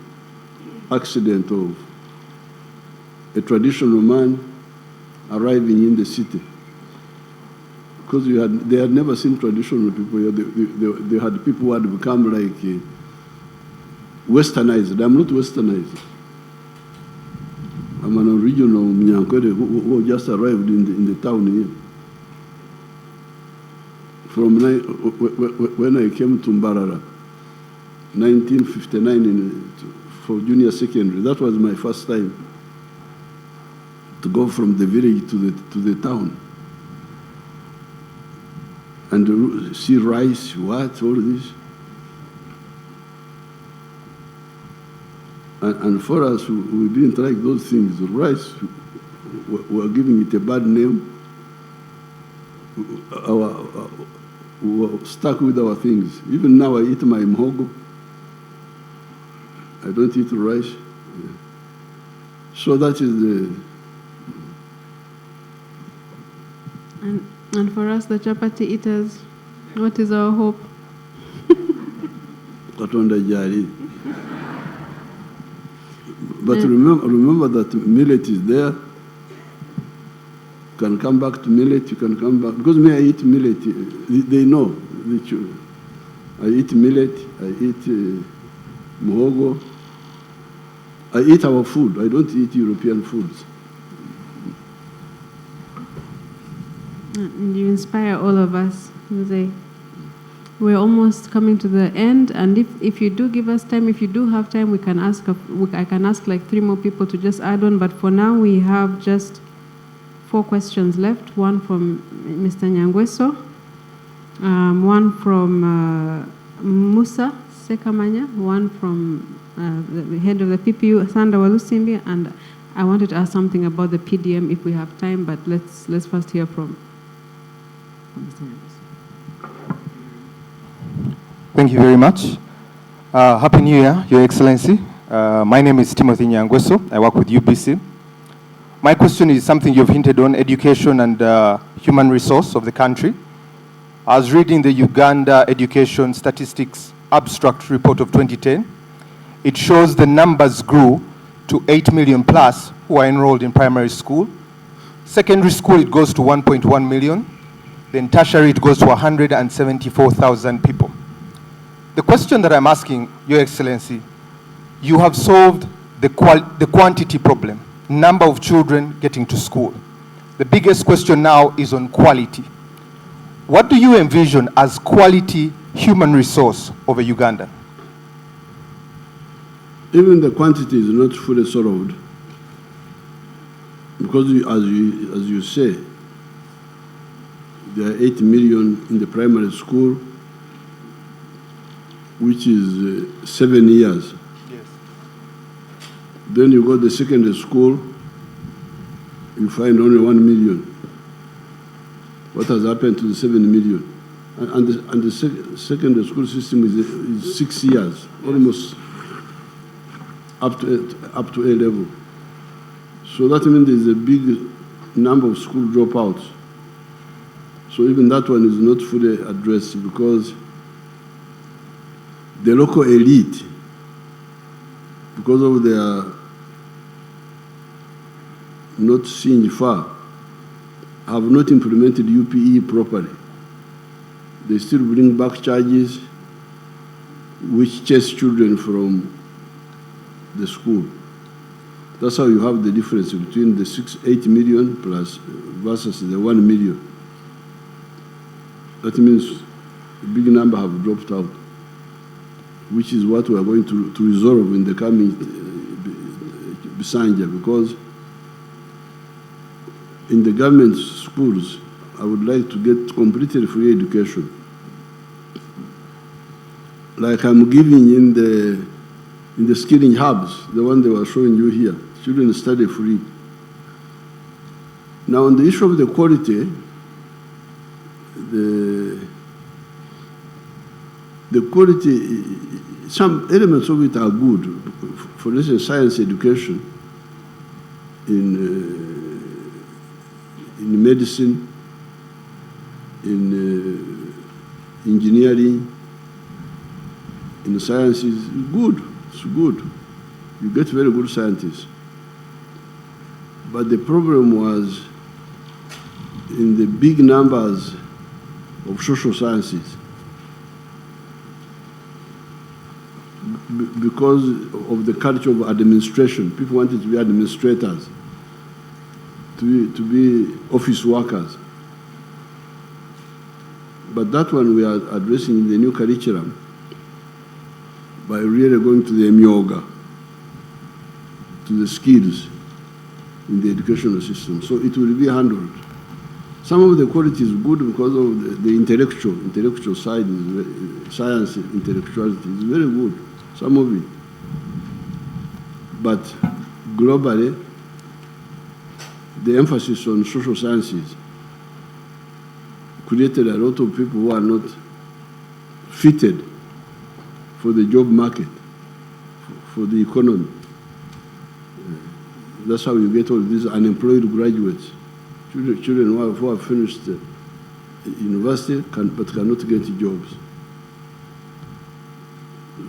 accident of a traditional man arriving in the city. Because they had never seen traditional people. They had people who had become like westernized. I'm not westernized. I'm an original Munyankore who just arrived in the town here. From when I came to Mbarara, 1959 for junior secondary, that was my first time to go from the village to the town. And see rice, all this. And for us, we didn't like those things. The rice, we were giving it a bad name. We were stuck with our things. Even now, I eat my mhogo. I don't eat rice. So that is the... And for us, the chapati eaters, what is our hope? But remember that millet is there. You can come back to millet, you can come back. Because me, I eat millet. They know. I eat millet, I eat muhogo, I eat our food. I don't eat European foods. And you inspire all of us, Jose. We're almost coming to the end, and if you do give us time, if you do have time, I can ask like 3 more people to just add on, but for now we have just 4 questions left. One from Mr. Nyangweso, one from Musa Sekamanya, one from the head of the PPU, Sanda Walusimbi, and I wanted to ask something about the PDM if we have time, but let's first hear from Mr. Nyangweso. Thank you very much. Happy New Year, Your Excellency. My name is Timothy Nyangweso. I work with UBC. My question is something you've hinted on, education and human resource of the country. I was reading the Uganda Education Statistics Abstract Report of 2010. It shows the numbers grew to 8 million plus who are enrolled in primary school. Secondary school, it goes to 1.1 million. Then tertiary, it goes to 174,000 people. The question that I'm asking, Your Excellency, you have solved the quantity problem, number of children getting to school. The biggest question now is on quality. What do you envision as quality human resource over Uganda? Even the quantity is not fully solved, because as you say, there are 8 million in the primary school, which is 7 years. Yes. Then you go to the secondary school, you find only 1 million. What has happened to the 7 million? And the secondary school system is 6 years, almost up to A level. So that means there's a big number of school dropouts. So even that one is not fully addressed, because the local elite, because of their not seeing far, have not implemented UPE properly. They still bring back charges which chase children from the school. That's how you have the difference between the 8 million plus versus the 1 million. That means a big number have dropped out, which is what we are going to resolve in the coming Bisanja, because in the government schools, I would like to get completely free education. Like I'm giving in the skilling hubs, the one they were showing you here. Children study free. Now on the issue of the quality, the quality, some elements of it are good. For instance, science education, in medicine, in engineering, in the sciences, good. It's good. You get very good scientists. But the problem was in the big numbers of social sciences. Because of the culture of administration, people wanted to be administrators, to be office workers. But that one we are addressing in the new curriculum by really going to the myoga, to the skills in the educational system. So it will be handled. Some of the quality is good because of the intellectual side, science, intellectuality is very good, some of it. But globally, the emphasis on social sciences created a lot of people who are not fitted for the job market, for the economy. That's how you get all these unemployed graduates, children who have finished university but cannot get jobs.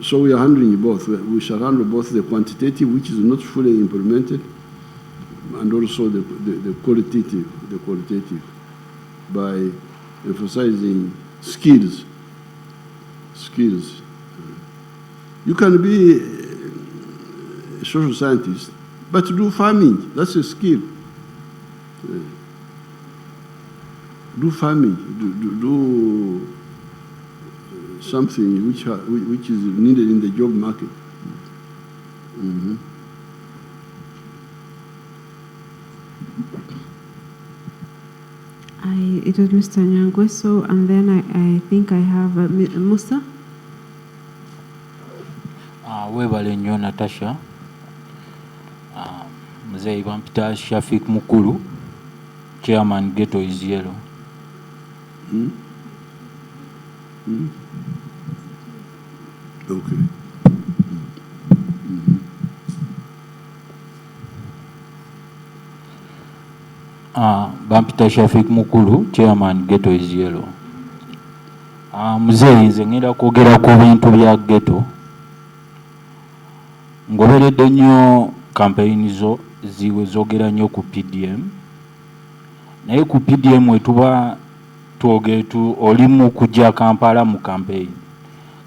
So we are handling both. We shall handle both the quantitative, which is not fully implemented, and also the qualitative, by emphasizing skills. You can be a social scientist, but do farming. That's a skill. Do farming. Do something which is needed in the job market. Mm-hmm. It was Mr. Nyangweso, and then I think I have Musa. Webale nnyo Natasha. Mzee bampita Shafik Mukulu, Chairman Ghetto is Yellow. Okay. Bampita Shafik Mukulu, Chairman Ghetto is Yellow. Mzee nze ngenda kwogera ku bintu bya ghetto. Ngoberedde nnyo campaign zo ziwe zogera nnyo ku PDM. Naye ku PDM wetuba twogetu oli mu kujja Kampala mu campaign.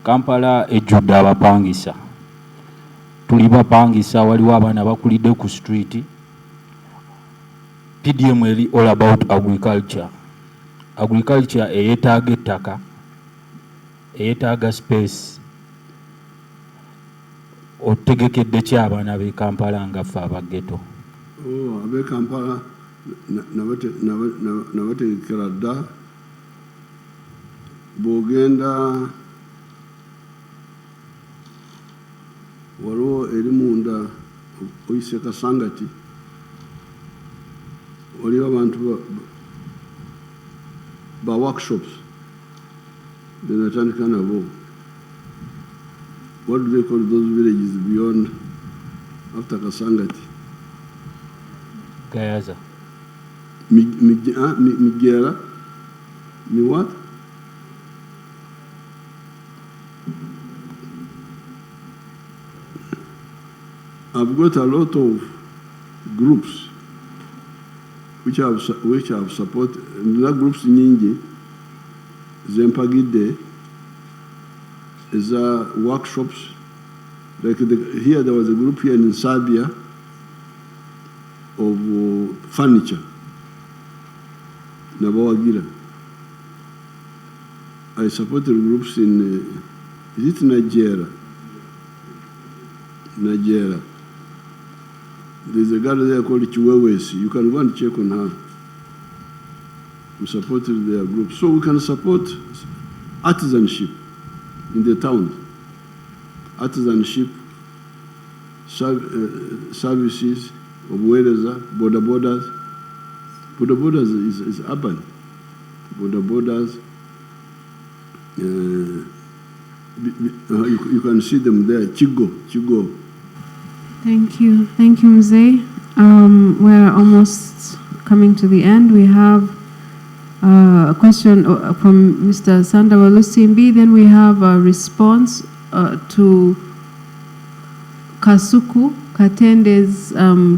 Kampala ejjudde abapangisa. Tuli bapangisa waliwo abaana bakulidde ku street. PDM eri all about agriculture. Agriculture eyetaaga ettaka, eyetaaga space. Otegekedde ki abaana b'e Kampala nga ffe abaghetto? Ab'e Kampala nabategekera dda. Bw'ogenda waliwo eri munda oyise Kasangati, waliwo abantu ba workshops benatandika nabo. What do they call those villages beyond, after Kasangati? Gayaza. Migera. Ni what? I've got a lot of groups which have supported. The groups in India, Zempagide, is workshops. Like here, there was a group here in Serbia of furniture. Nabawagira. I supported groups in, is it Nigeria? Nigeria. There's a girl there called Chiwewesi. You can go and check on her. We supported their group. So we can support artisanship in the town. Artisanship, services of Wereza, border borders. Border borders is urban. Border borders. You can see them there. Chigo. Thank you, Mzee. We're almost coming to the end. We have a question from Mr. Sandawa Lusimbi. Then we have a response to Kasuku Katende's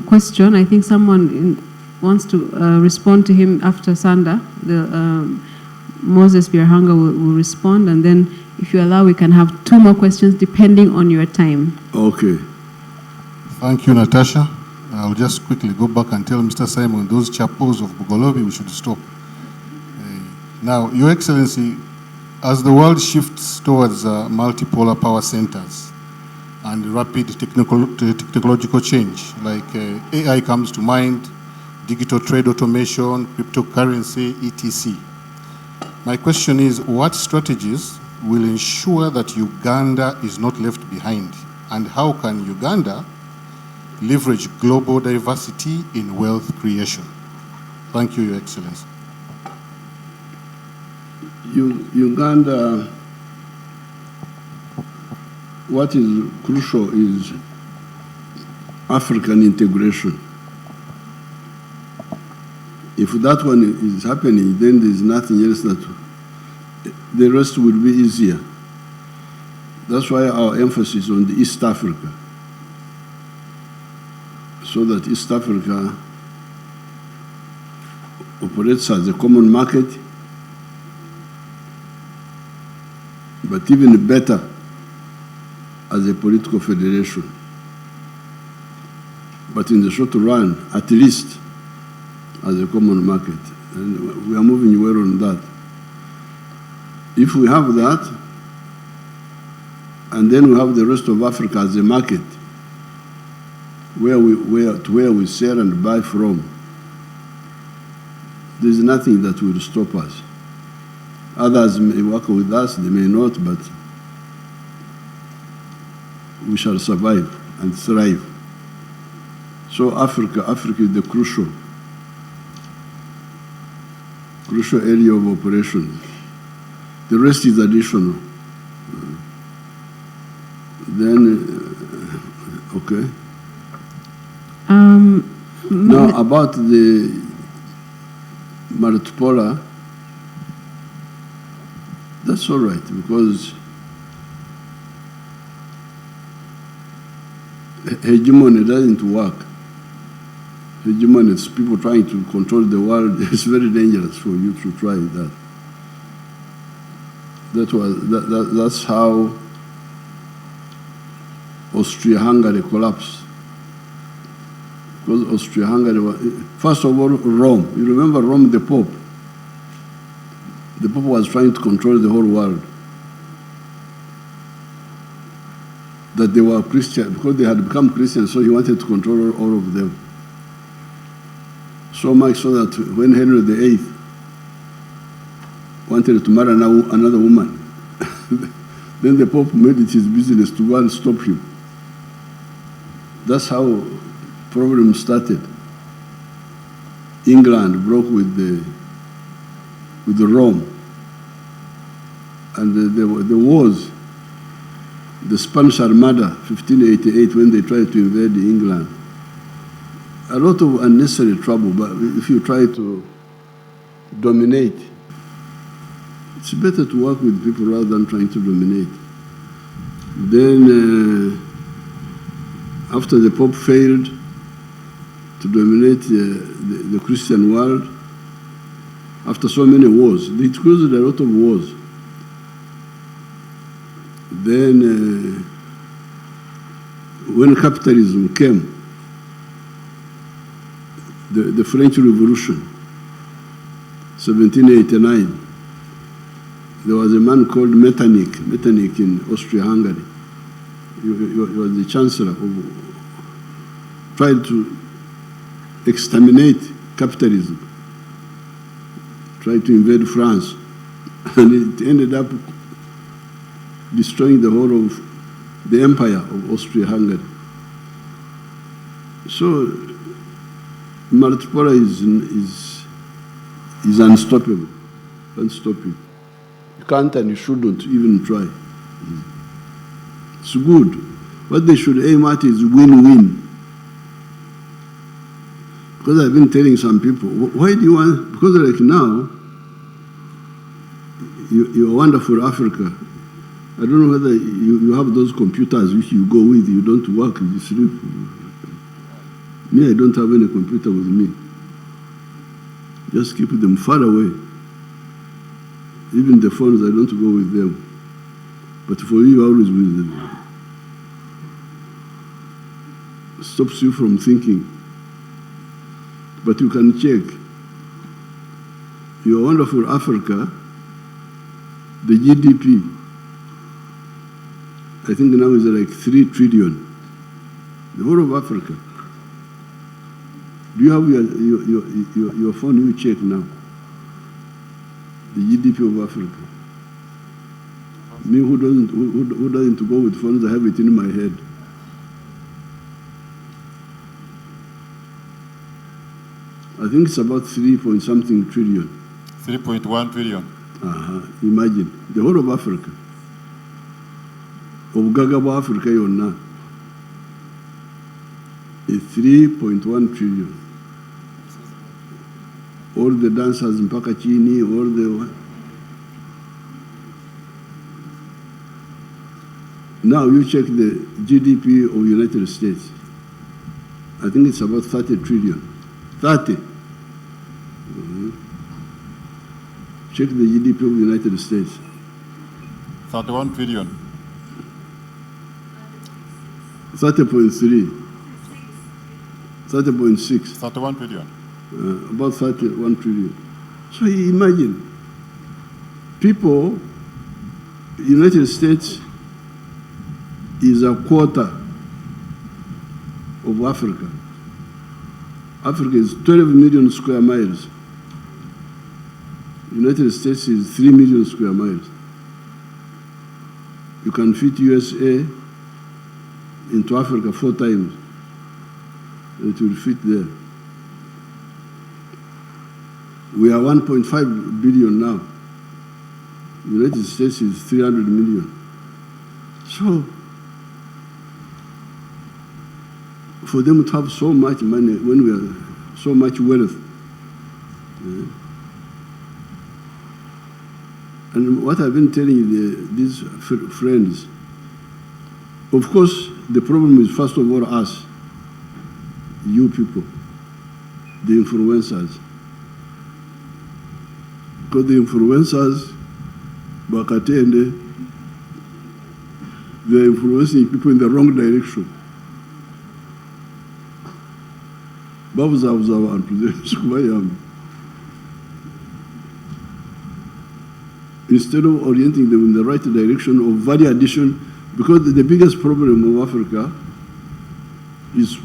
question. I think someone wants to respond to him after Sanda. Moses Biarhanga will respond, and then if you allow, we can have 2 more questions depending on your time. Okay. Thank you, Natasha. I'll just quickly go back and tell Mr. Simon, those chapels of Bugolobi, we should stop. Now, Your Excellency, as the world shifts towards multipolar power centers and rapid technological change, like AI comes to mind, digital trade automation, cryptocurrency, etc. My question is, what strategies will ensure that Uganda is not left behind? And how can Uganda leverage global diversity in wealth creation? Thank you, Your Excellency. Uganda, what is crucial is African integration. If that one is happening, then there's nothing else the rest will be easier. That's why our emphasis on the East Africa, so that East Africa operates as a common market, but even better as a political federation. but in the short run, at least, as a common market. And we are moving well on that. If we have that, and then we have the rest of Africa as a market, where we sell and buy from, there's nothing that will stop us. Others may work with us, they may not, but we shall survive and thrive. So Africa is the crucial area of operation. The rest is additional. Okay. Now about the multipolar, that's all right, because hegemony doesn't work. Hegemony is people trying to control the world. It's very dangerous for you to try that. That's how Austria-Hungary collapsed. Because Austria-Hungary was, first of all, Rome. You remember Rome, the Pope? The Pope was trying to control the whole world. That they were Christian, because they had become Christians, so he wanted to control all of them. So much so that when Henry VIII wanted to marry another woman, then the Pope made it his business to go and stop him. That's how problems started. England broke with the Rome, and the wars. The Spanish Armada, 1588, when they tried to invade England. A lot of unnecessary trouble, but if you try to dominate, it's better to work with people rather than trying to dominate. Then, after the Pope failed to dominate the Christian world, after so many wars, they caused a lot of wars. Then, when capitalism came, the French Revolution, 1789, there was a man called Metternich in Austria-Hungary. He was the chancellor who tried to exterminate capitalism, tried to invade France, and it ended up destroying the whole of the empire of Austria-Hungary. So multipolar is unstoppable. Can't stop it. You can't and you shouldn't even try. It's good. What they should aim at is win-win. Because I've been telling some people, why do you want, because like now, you're wonderful Africa. I don't know whether you have those computers which you go with, you don't work, you sleep. Me, I don't have any computer with me. Just keep them far away. Even the phones, I don't go with them. But for you, always with them. Stops you from thinking. But you can check. Your wonderful Africa, the GDP, I think now is like 3 trillion. The whole of Africa. Do you have your phone? You check now. The GDP of Africa. Me who doesn't go with phones, I have it in my head. I think it's about 3-point-something trillion. 3.1 trillion. Imagine the whole of Africa. Obugagabo Africa yonna is 3.1 trillion. All the dancers in Pakachini, all the... Now you check the GDP of the United States. I think it's about 30 trillion. 30. Check the GDP of the United States. 31 trillion. 30.3. 30.6. 31 trillion. About 31 trillion. So imagine, people, United States is a quarter of Africa. Africa is 12 million square miles. United States is 3 million square miles. You can fit USA into Africa 4 times. It will fit there. We are 1.5 billion now. United States is 300 million. So, for them to have so much money when we are so much wealth. And what I've been telling these friends, of course, the problem is first of all us, you people, the influencers. Because the influencers, Bakatende, they're influencing people in the wrong direction. Instead of orienting them in the right direction of value addition, because the biggest problem of Africa is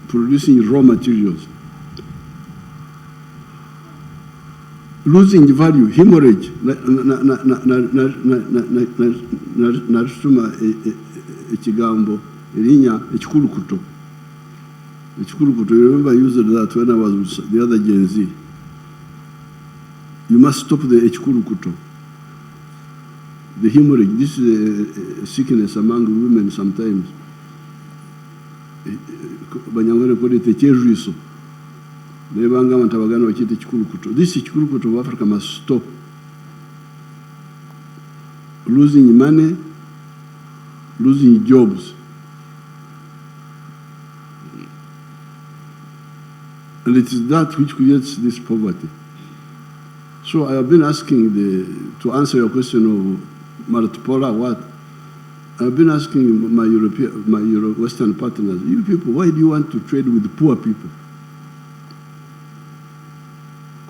producing raw materials. Losing value, hemorrhage, narutuma ekigambo, erinya ekikulukuto. Ekikulukuto, you remember I used that when I was with the other Gen Z. You must stop the ekikulukuto. The hemorrhage, this is a sickness among women sometimes. Banyangore call it a cheruiso. This ekikulukuto of Africa must stop. Losing money, losing jobs. And it is that which creates this poverty. So I have been asking to answer your question of Maratopola, what? I've been asking my Western partners, you people, why do you want to trade with poor people?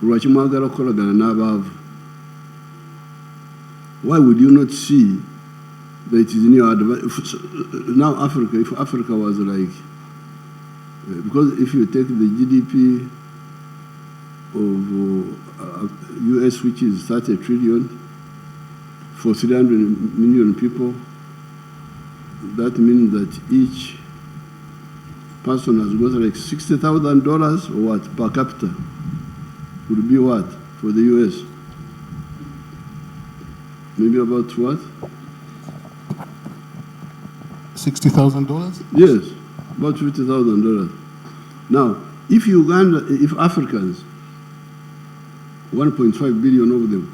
Why would you not see that it is in your advantage? Now Africa, if Africa was like, because if you take the GDP of US, which is 30 trillion, for 300 million people, that means that each person has got like $60,000 or what, per capita, would be what, for the US? Maybe about what? $60,000? Yes, about $50,000. Now, if Uganda, if Africans, 1.5 billion of them,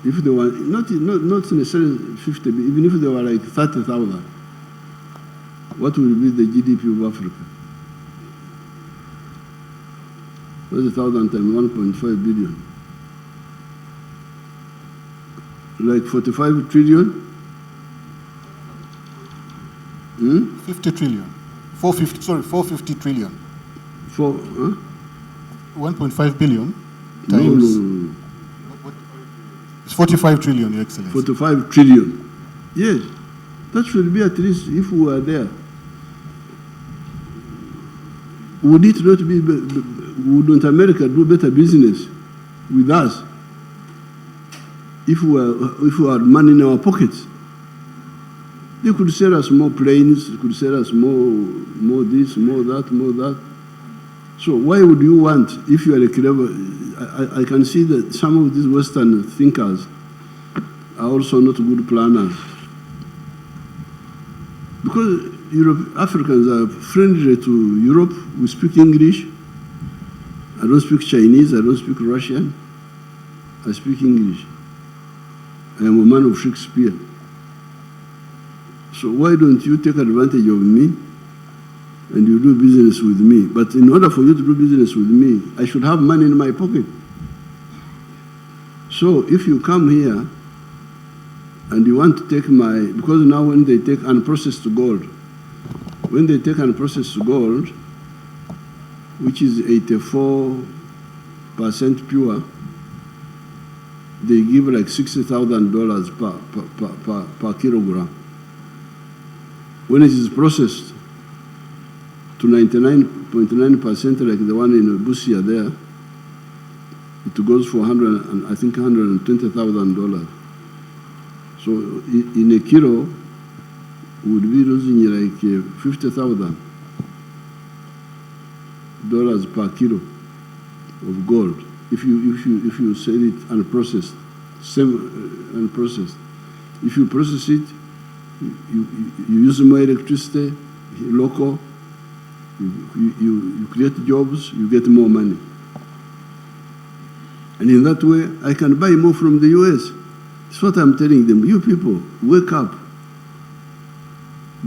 if they were, not necessarily 50, even if they were like 30,000, what will be the GDP of Africa? 30,000 times 1.5 billion. Like 45 trillion? 50 trillion. 450 trillion. 1.5 billion times. No. It's 45 trillion, Your Excellency. 45 trillion. Yes. That should be at least, if we were there. Would it not be, wouldn't America do better business with us if we had money in our pockets? They could sell us more planes, they could sell us more this, more that. So why would you want, if you are a clever, I can see that some of these Western thinkers are also not good planners. Because Africans are friendly to Europe, we speak English. I don't speak Chinese, I don't speak Russian. I speak English. I am a man of Shakespeare. So why don't you take advantage of me and you do business with me? But in order for you to do business with me, I should have money in my pocket. So if you come here and you want to take because now when they take unprocessed gold, which is 84% pure, they give like $60,000 per kilogram. When it is processed to 99.9%, like the one in Busia there, it goes for $120,000. So in a kilo, we would be losing like $50,000 per kilo of gold if you sell it unprocessed, unprocessed. If you process it, you use more electricity, local. You create jobs, you get more money. And in that way, I can buy more from the US. That's what I'm telling them. You people, wake up.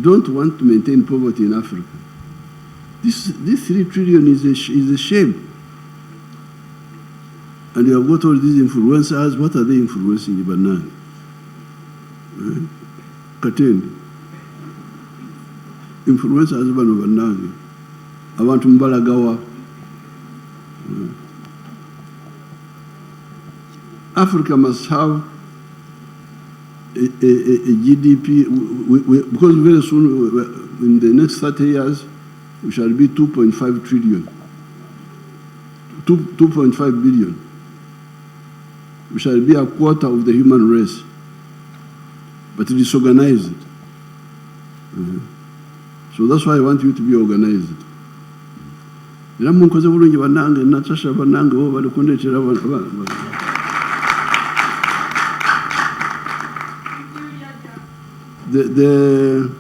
Don't want to maintain poverty in Africa. This 3 trillion is a shame. And you have got all these influencers. What are they influencing the banana? Kateni. Influencers banana. I want to mbalagawa. Africa must have a GDP, because very soon, in the next 30 years, we shall be 2.5 trillion, 2.5 billion. We shall be a quarter of the human race, but disorganized. So that's why I want you to be organized. The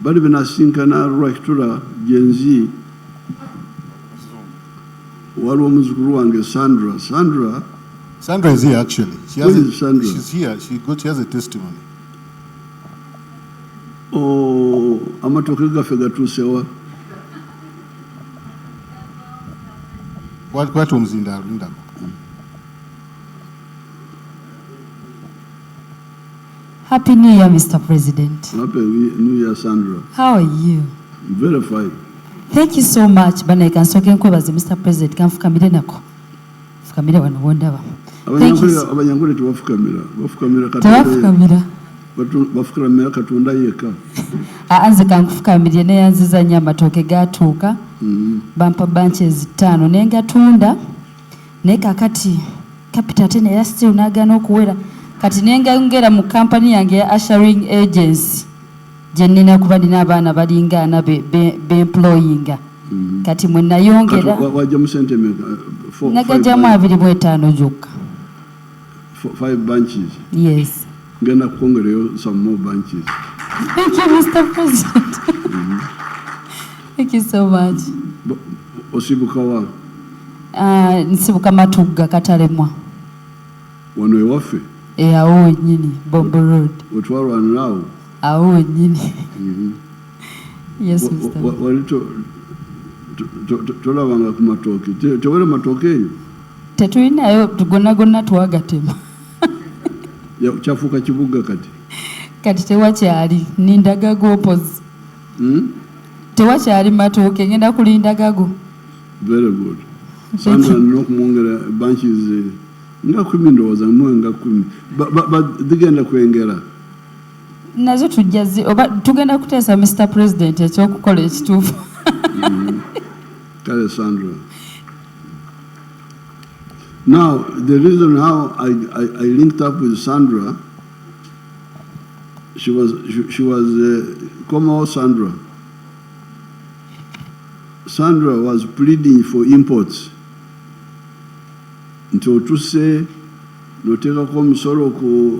bali benasinkana lwakitula Gen Z waliwo muzukulu wange Sandra is here actually. Sandra? She's here. She has a testimony. Oh, amatoke gaffe gatuusewa. Kwati omuzinda alindako. Happy New Year, Mr. President. Happy New Year, Sandra. How are you? Very fine. Thank you so much. Bana ikansoke nkwebaze Mr. President kanfukamire nako. Fukamire wano wondaba. Abanyangule tebafukamira. Bafukamira Katonda yeka. Anze kankufukamire ne yanziza nnyo amatoke gatuuka. Bampa bunches 5 nengatunda. Naye kakati capital tene era still nagana okuwera. Kati nengera mu company yange ya ushering agency gye nnina kuba nina abaana balingana be employinga. Kati mwe nayongera wajja mu sente meka nagajamu 25 gyokka. 5 bunches. Yes. Ngenda kukongereyo some more bunches. Thank you, Mr. President. Thank you so much. Osibuka wa? Nsibuka Matugga Katalemwa. Wano ewaffe? Awo wennyini, Bombo Road. Wetwalwanirawo? Awo wennyini. Yes, Mr. Wali tolabanga ku matooke. Tewere matooke eyo? Tetulinayo, gonna twagatema. Kyafuuka kibuga kati? Kati tewakyali, Nindagago opposite. Tewakyali matooke, ngenda kulindagago. Very good. Sandra n'okumwongera bunches nga 10 ndowooza mwe nga 10 zigenda kwengera. Nazo tujja oba tugenda kuteesa Mr. President ekyokukola ekituufu. Kale Sandra. Now, the reason how I linked up with Sandra, she was Como Sandra. Sandra was pleading for imports. Nti otuse noteekako omusolo ku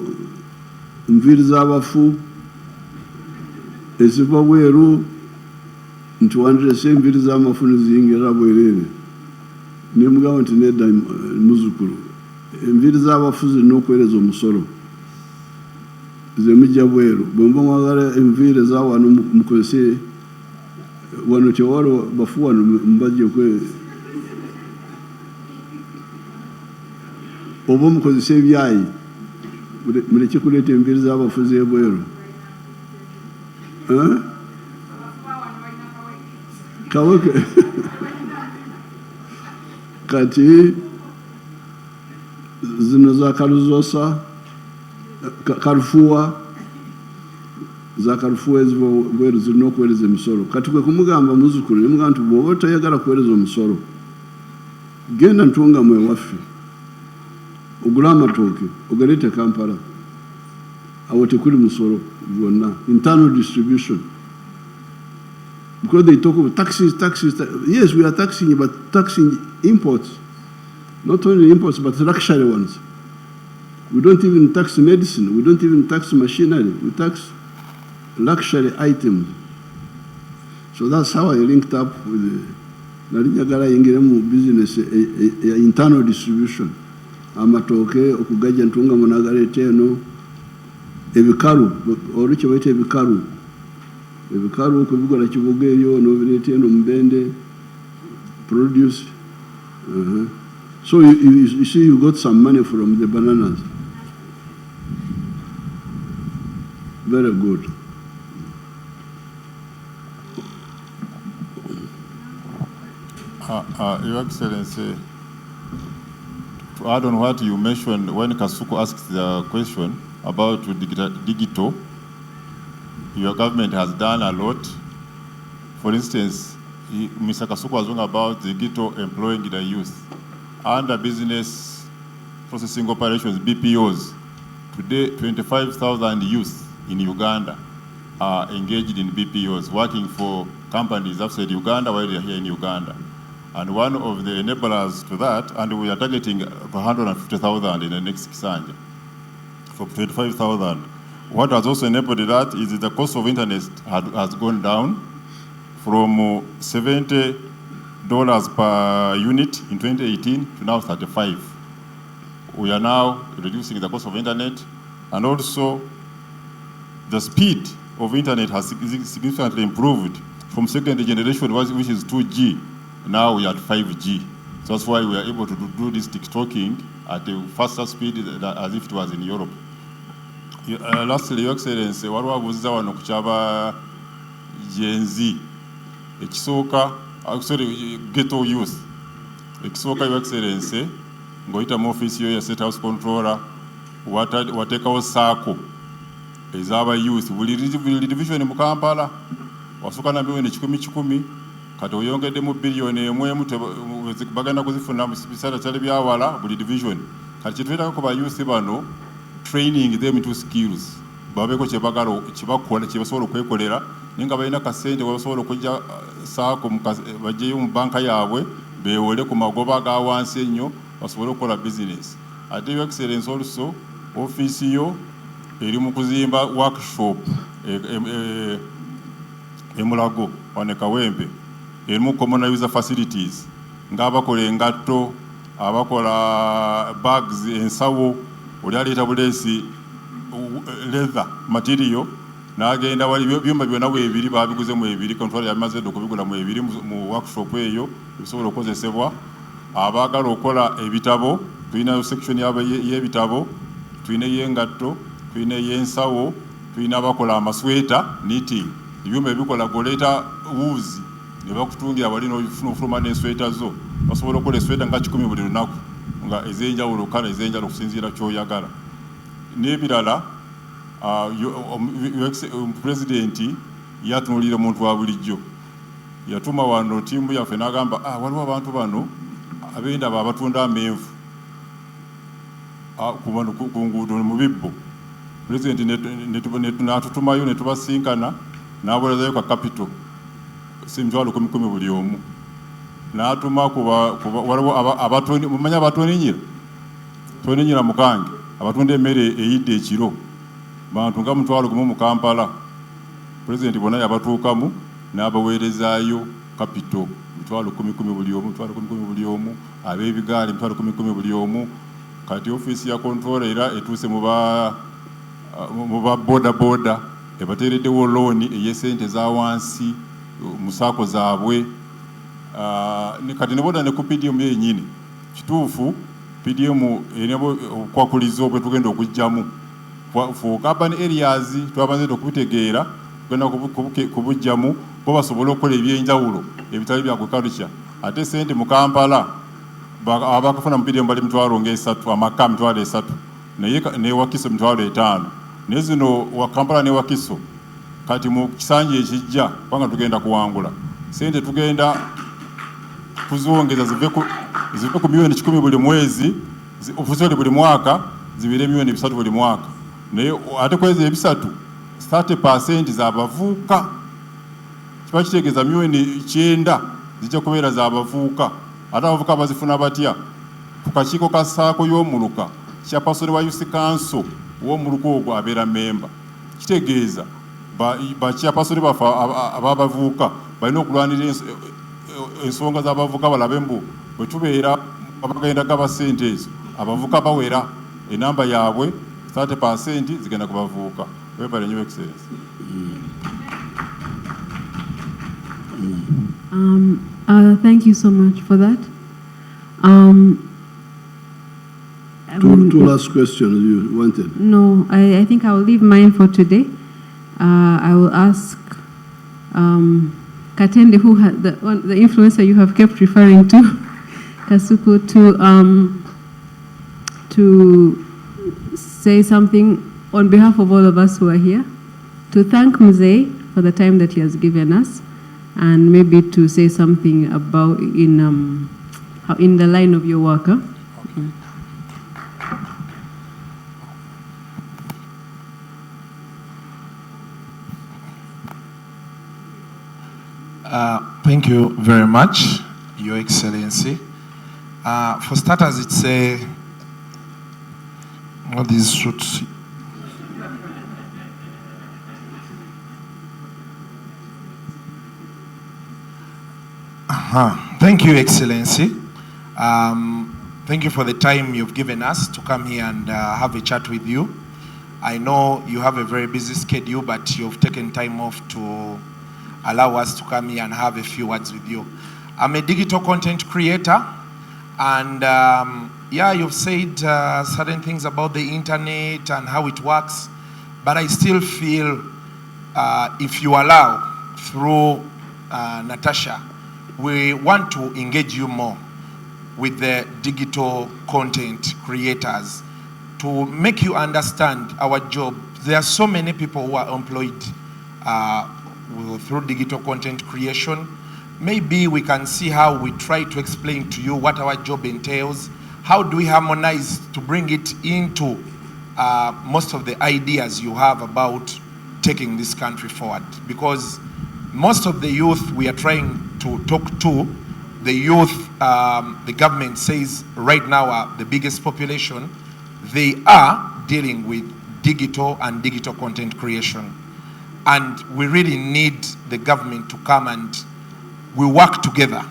nviiri z'abafu eziva bweru nti wandirese enviiri z'amafu neziyingira bwereere. Nemugamba nti nedda muzukulu, enviiri z'abafu zirina okuweereza omusolo ze mujja bweru. Bwe muba mwagala enviiri eza wano mukozese wano tewali bafu wano mubajjeko oba mukozesa ebyayi muleke kuleeta enviiri z'abafu z'ebweru. Kaweke kati zino za Kaluzosa Karufua za Karufua eziva bweru zirina okuweereza emisolo kati kwe kumugamba muzukulu nemugamba nti bw'oba toyagala kuweereza omusolo genda ntunga mwe waffe ogule amatooke ogaleete Kampala awo tekuli musolo gwonna internal distribution because they talk about taxes. Yes, we are taxing, but taxing imports, not only imports but luxury ones. We don't even tax medicine, we don't even tax machinery, we tax luxury items. So that's how I linked up with Narinjagala Yingiremu business, internal distribution. Amatoke, okugaja ntunga monagarete no, ebikaru, oriche wete ebikaru. Ebikaru kubigula kibugeyo no birete no mbende produce. So you see you got some money from the bananas. Very good. Your Excellency, to add on what you mentioned when Kasuku asked the question about digital, your government has done a lot. For instance, Mr. Kasuku was talking about digital employing the youth. Under business processing operations, BPOs, today 25,000 youth in Uganda are engaged in BPOs, working for companies outside Uganda while they are here in Uganda. And one of the enablers to that, and we are targeting 150,000 in the next Kisanja, for 25,000. What has also enabled that is the cost of internet has gone down from $70 per unit in 2018 to now 35. We are now reducing the cost of internet, and also the speed of internet has significantly improved from second generation, which is 2G. Now we are at 5G. So that's why we are able to do this TikToking at a faster speed as if it was in Europe. Lastly, Your Excellency, waliwo abuuziza wano ku kyaba Gen Z ekisooka, sorry, ghetto youth. Ekisooka, Your Excellency, ng'oyita mu office yo ya State House Controller, wateekawo saako ez'aba youth buli division mu Kampala wasooka na milioni 10 kati oyongeddemu biliyoni emu bagenda kuzifuna mu biseera kyali byawala buli division. Kati kyetuyitako ba youth bano, training them into skills, babeeko kyebakola kyebasobola okwekolera naye nga balina kasente basobola okujja saako bajjeyo mu banka yaabwe beewole ku magoba ga wansi ennyo basobole okukola business. Ate Your Excellency also office yo eri mu kuzimba workshop Mulago wane Kawempe, erimu common user facilities ng'abakola engatto, abakola bags, ensawo, oli aleeta buleesi leather material n'agenda wali byuma byonna weebiri babiguze mu ebiri, control yamaze okubigula mu ebiri mu workshop eyo bisobola okukozesebwa. Abaagala okukola ebitabo tulina section y'ebitabo, tulina ey'engatto, tulina ey'ensawo, tulina abakola amasweta knitting, ebyuma ebikola goleeta wuuzi ne bakutungira wali n'ofuluma n'ensweta zo basobola okukola esweta nga 10 buli lunaku nga ez'enjawulo kala ez'enjawulo okusinziira ky'oyagala n'ebirala. Pulezidenti yatunuulira omuntu wa bulijjo, yatuma wano ttiimu yaffe n'agamba waliwo abantu bano abendaba abatunda amenvu ku nguudo mu bibbo. Pulezidenti n'atutumayo ne tubasinkana n'abolezayo ka kapito $10,000 buli omu n'atuma waliwo abatoni, mumanya abatoninyira toninyira mukange abatunda emmere eyidde ekiro bantu nga 1,000 mu Kampala. Pulezidenti bonna yabatuukamu n'abaweerezaayo kapito $10,000 buli omu, $10,000 buli omu, ab'ebigaali $10,000 buli omu. Kati ofiisi ya controller era etuuse mu ba boda ebateereddewo looni ey'essente za wansi mu saako zaabwe. Kati ne boda ne ku PDM yennyini kituufu PDM erina okwakuliza bwe tugenda okujjamu for urban areas twabanze okubitegeera tugenda kubujjamu bo basobole okukola ebyenjawulo ebitali bya agriculture. Ate sente mu Kampala abakafuna mu PDM bali mitwalo ng'esatu, amaka mitwalo esatu, naye ne Wakiso mitwalo etaano. Naye zino wa Kampala ne Wakiso kati mu kisanja ekijja kubanga tugenda kuwangula. Sente tugenda kuzongeza zive ku milioni 10 buli mwezi, officially buli mwaka, zibire milioni 3 buli mwaka. Naye ate kwezi ebisatu 30% z'abavuuka. Kiba kitegeeza milioni 9 zijja kubeera z'abavuuka. Ate abavuuka bazifuna batya? Ku kakiiko ka ssaako y'omuluka, chairperson wa Youth Council w'omuluka ogwo abeera memba. Kitegeeza ba chairperson bafe ababavuuka balina okulwanira ensonga z'abavuuka balabe mbu bwe tubeera abagenda gaba ssente ezo abavuuka bawera enamba yaabwe 30% zigenda ku bavuuka. Webale nnyo Excellency. Thank you so much for that. Two last questions you wanted. No, I think I will leave mine for today. I will ask Katende, who had the influencer you have kept referring to, Kasuku, to say something on behalf of all of us who are here, to thank Mzee for the time that he has given us, and maybe to say something about in the line of your work. Huh? Thank you very much, Your Excellency. For starters, it's all these suits. Thank you, Excellency. Thank you for the time you've given us to come here and have a chat with you. I know you have a very busy schedule, but you've taken time off to allow us to come here and have a few words with you. I'm a digital content creator, and yeah, you've said certain things about the internet and how it works, but I still feel if you allow, through Natasha, we want to engage you more with the digital content creators to make you understand our job. There are so many people who are employed through digital content creation. Maybe we can see how we try to explain to you what our job entails. How do we harmonize to bring it into most of the ideas you have about taking this country forward? Because most of the youth we are trying to talk to, the youth the government says right now are the biggest population, they are dealing with digital and digital content creation. And we really need the government to come and we work together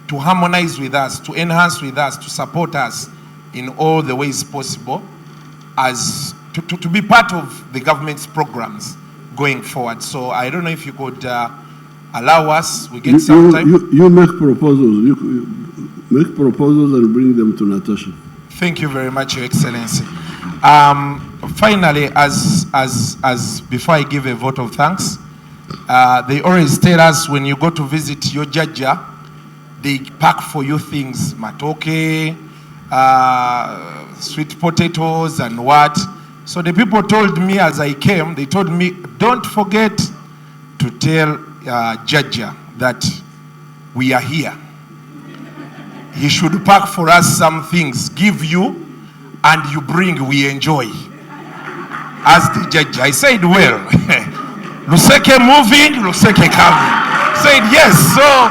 to harmonize with us, to enhance with us, to support us in all the ways possible as to be part of the government's programs going forward. So I don't know if you could allow us, we get some time. You make proposals. You make proposals and bring them to Natasha. Thank you very much, Your Excellency. Finally, as before I give a vote of thanks, they always tell us when you go to visit your Jajja, they pack for you things, matoke, sweet potatoes and what. So the people told me as I came, they told me, don't forget to tell Jajja that we are here. He should pack for us some things, give you, and you bring, we enjoy. As the Jajja, I said, well, Luseke moving, Luseke coming. Said yes. So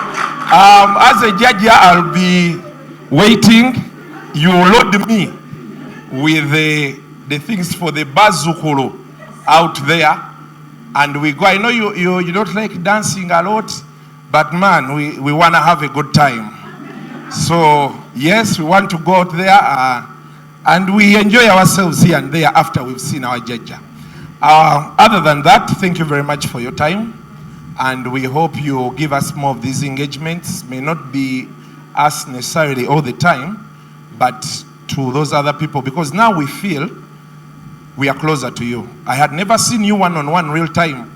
as a Jajja, I'll be waiting. You load me with the things for the bazukulu out there, and we go. I know you don't like dancing a lot, but man, we want to have a good time. So yes, we want to go out there and we enjoy ourselves here and there after we've seen our Jajja. Other than that, thank you very much for your time, and we hope you give us more of these engagements. May not be us necessarily all the time, but to those other people, because now we feel we are closer to you. I had never seen you one-on-one real time.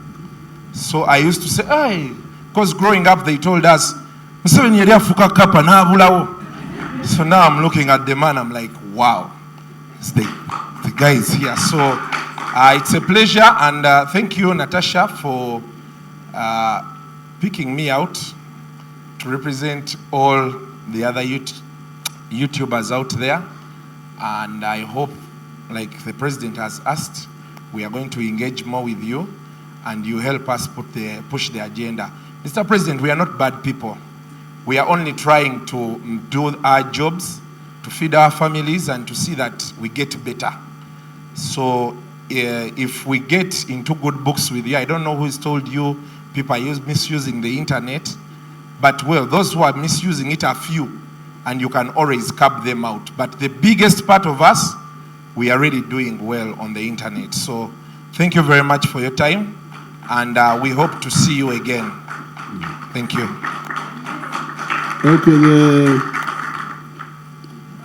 So I used to say, hey, because growing up they told us, Museveni yali afuka kapa n'abulawo. So now I'm looking at the man, I'm like, wow, the guy is here. So it's a pleasure, and thank you, Natasha, for picking me out to represent all the other YouTubers out there. And I hope, like the president has asked, we are going to engage more with you, and you help us push the agenda. Mr. President, we are not bad people. We are only trying to do our jobs, to feed our families, and to see that we get better. So if we get into good books with you, I don't know who's told you people are misusing the internet, but well, those who are misusing it are few, and you can always curb them out. But the biggest part of us, we are really doing well on the internet. So thank you very much for your time, and we hope to see you again. Thank you. Okay.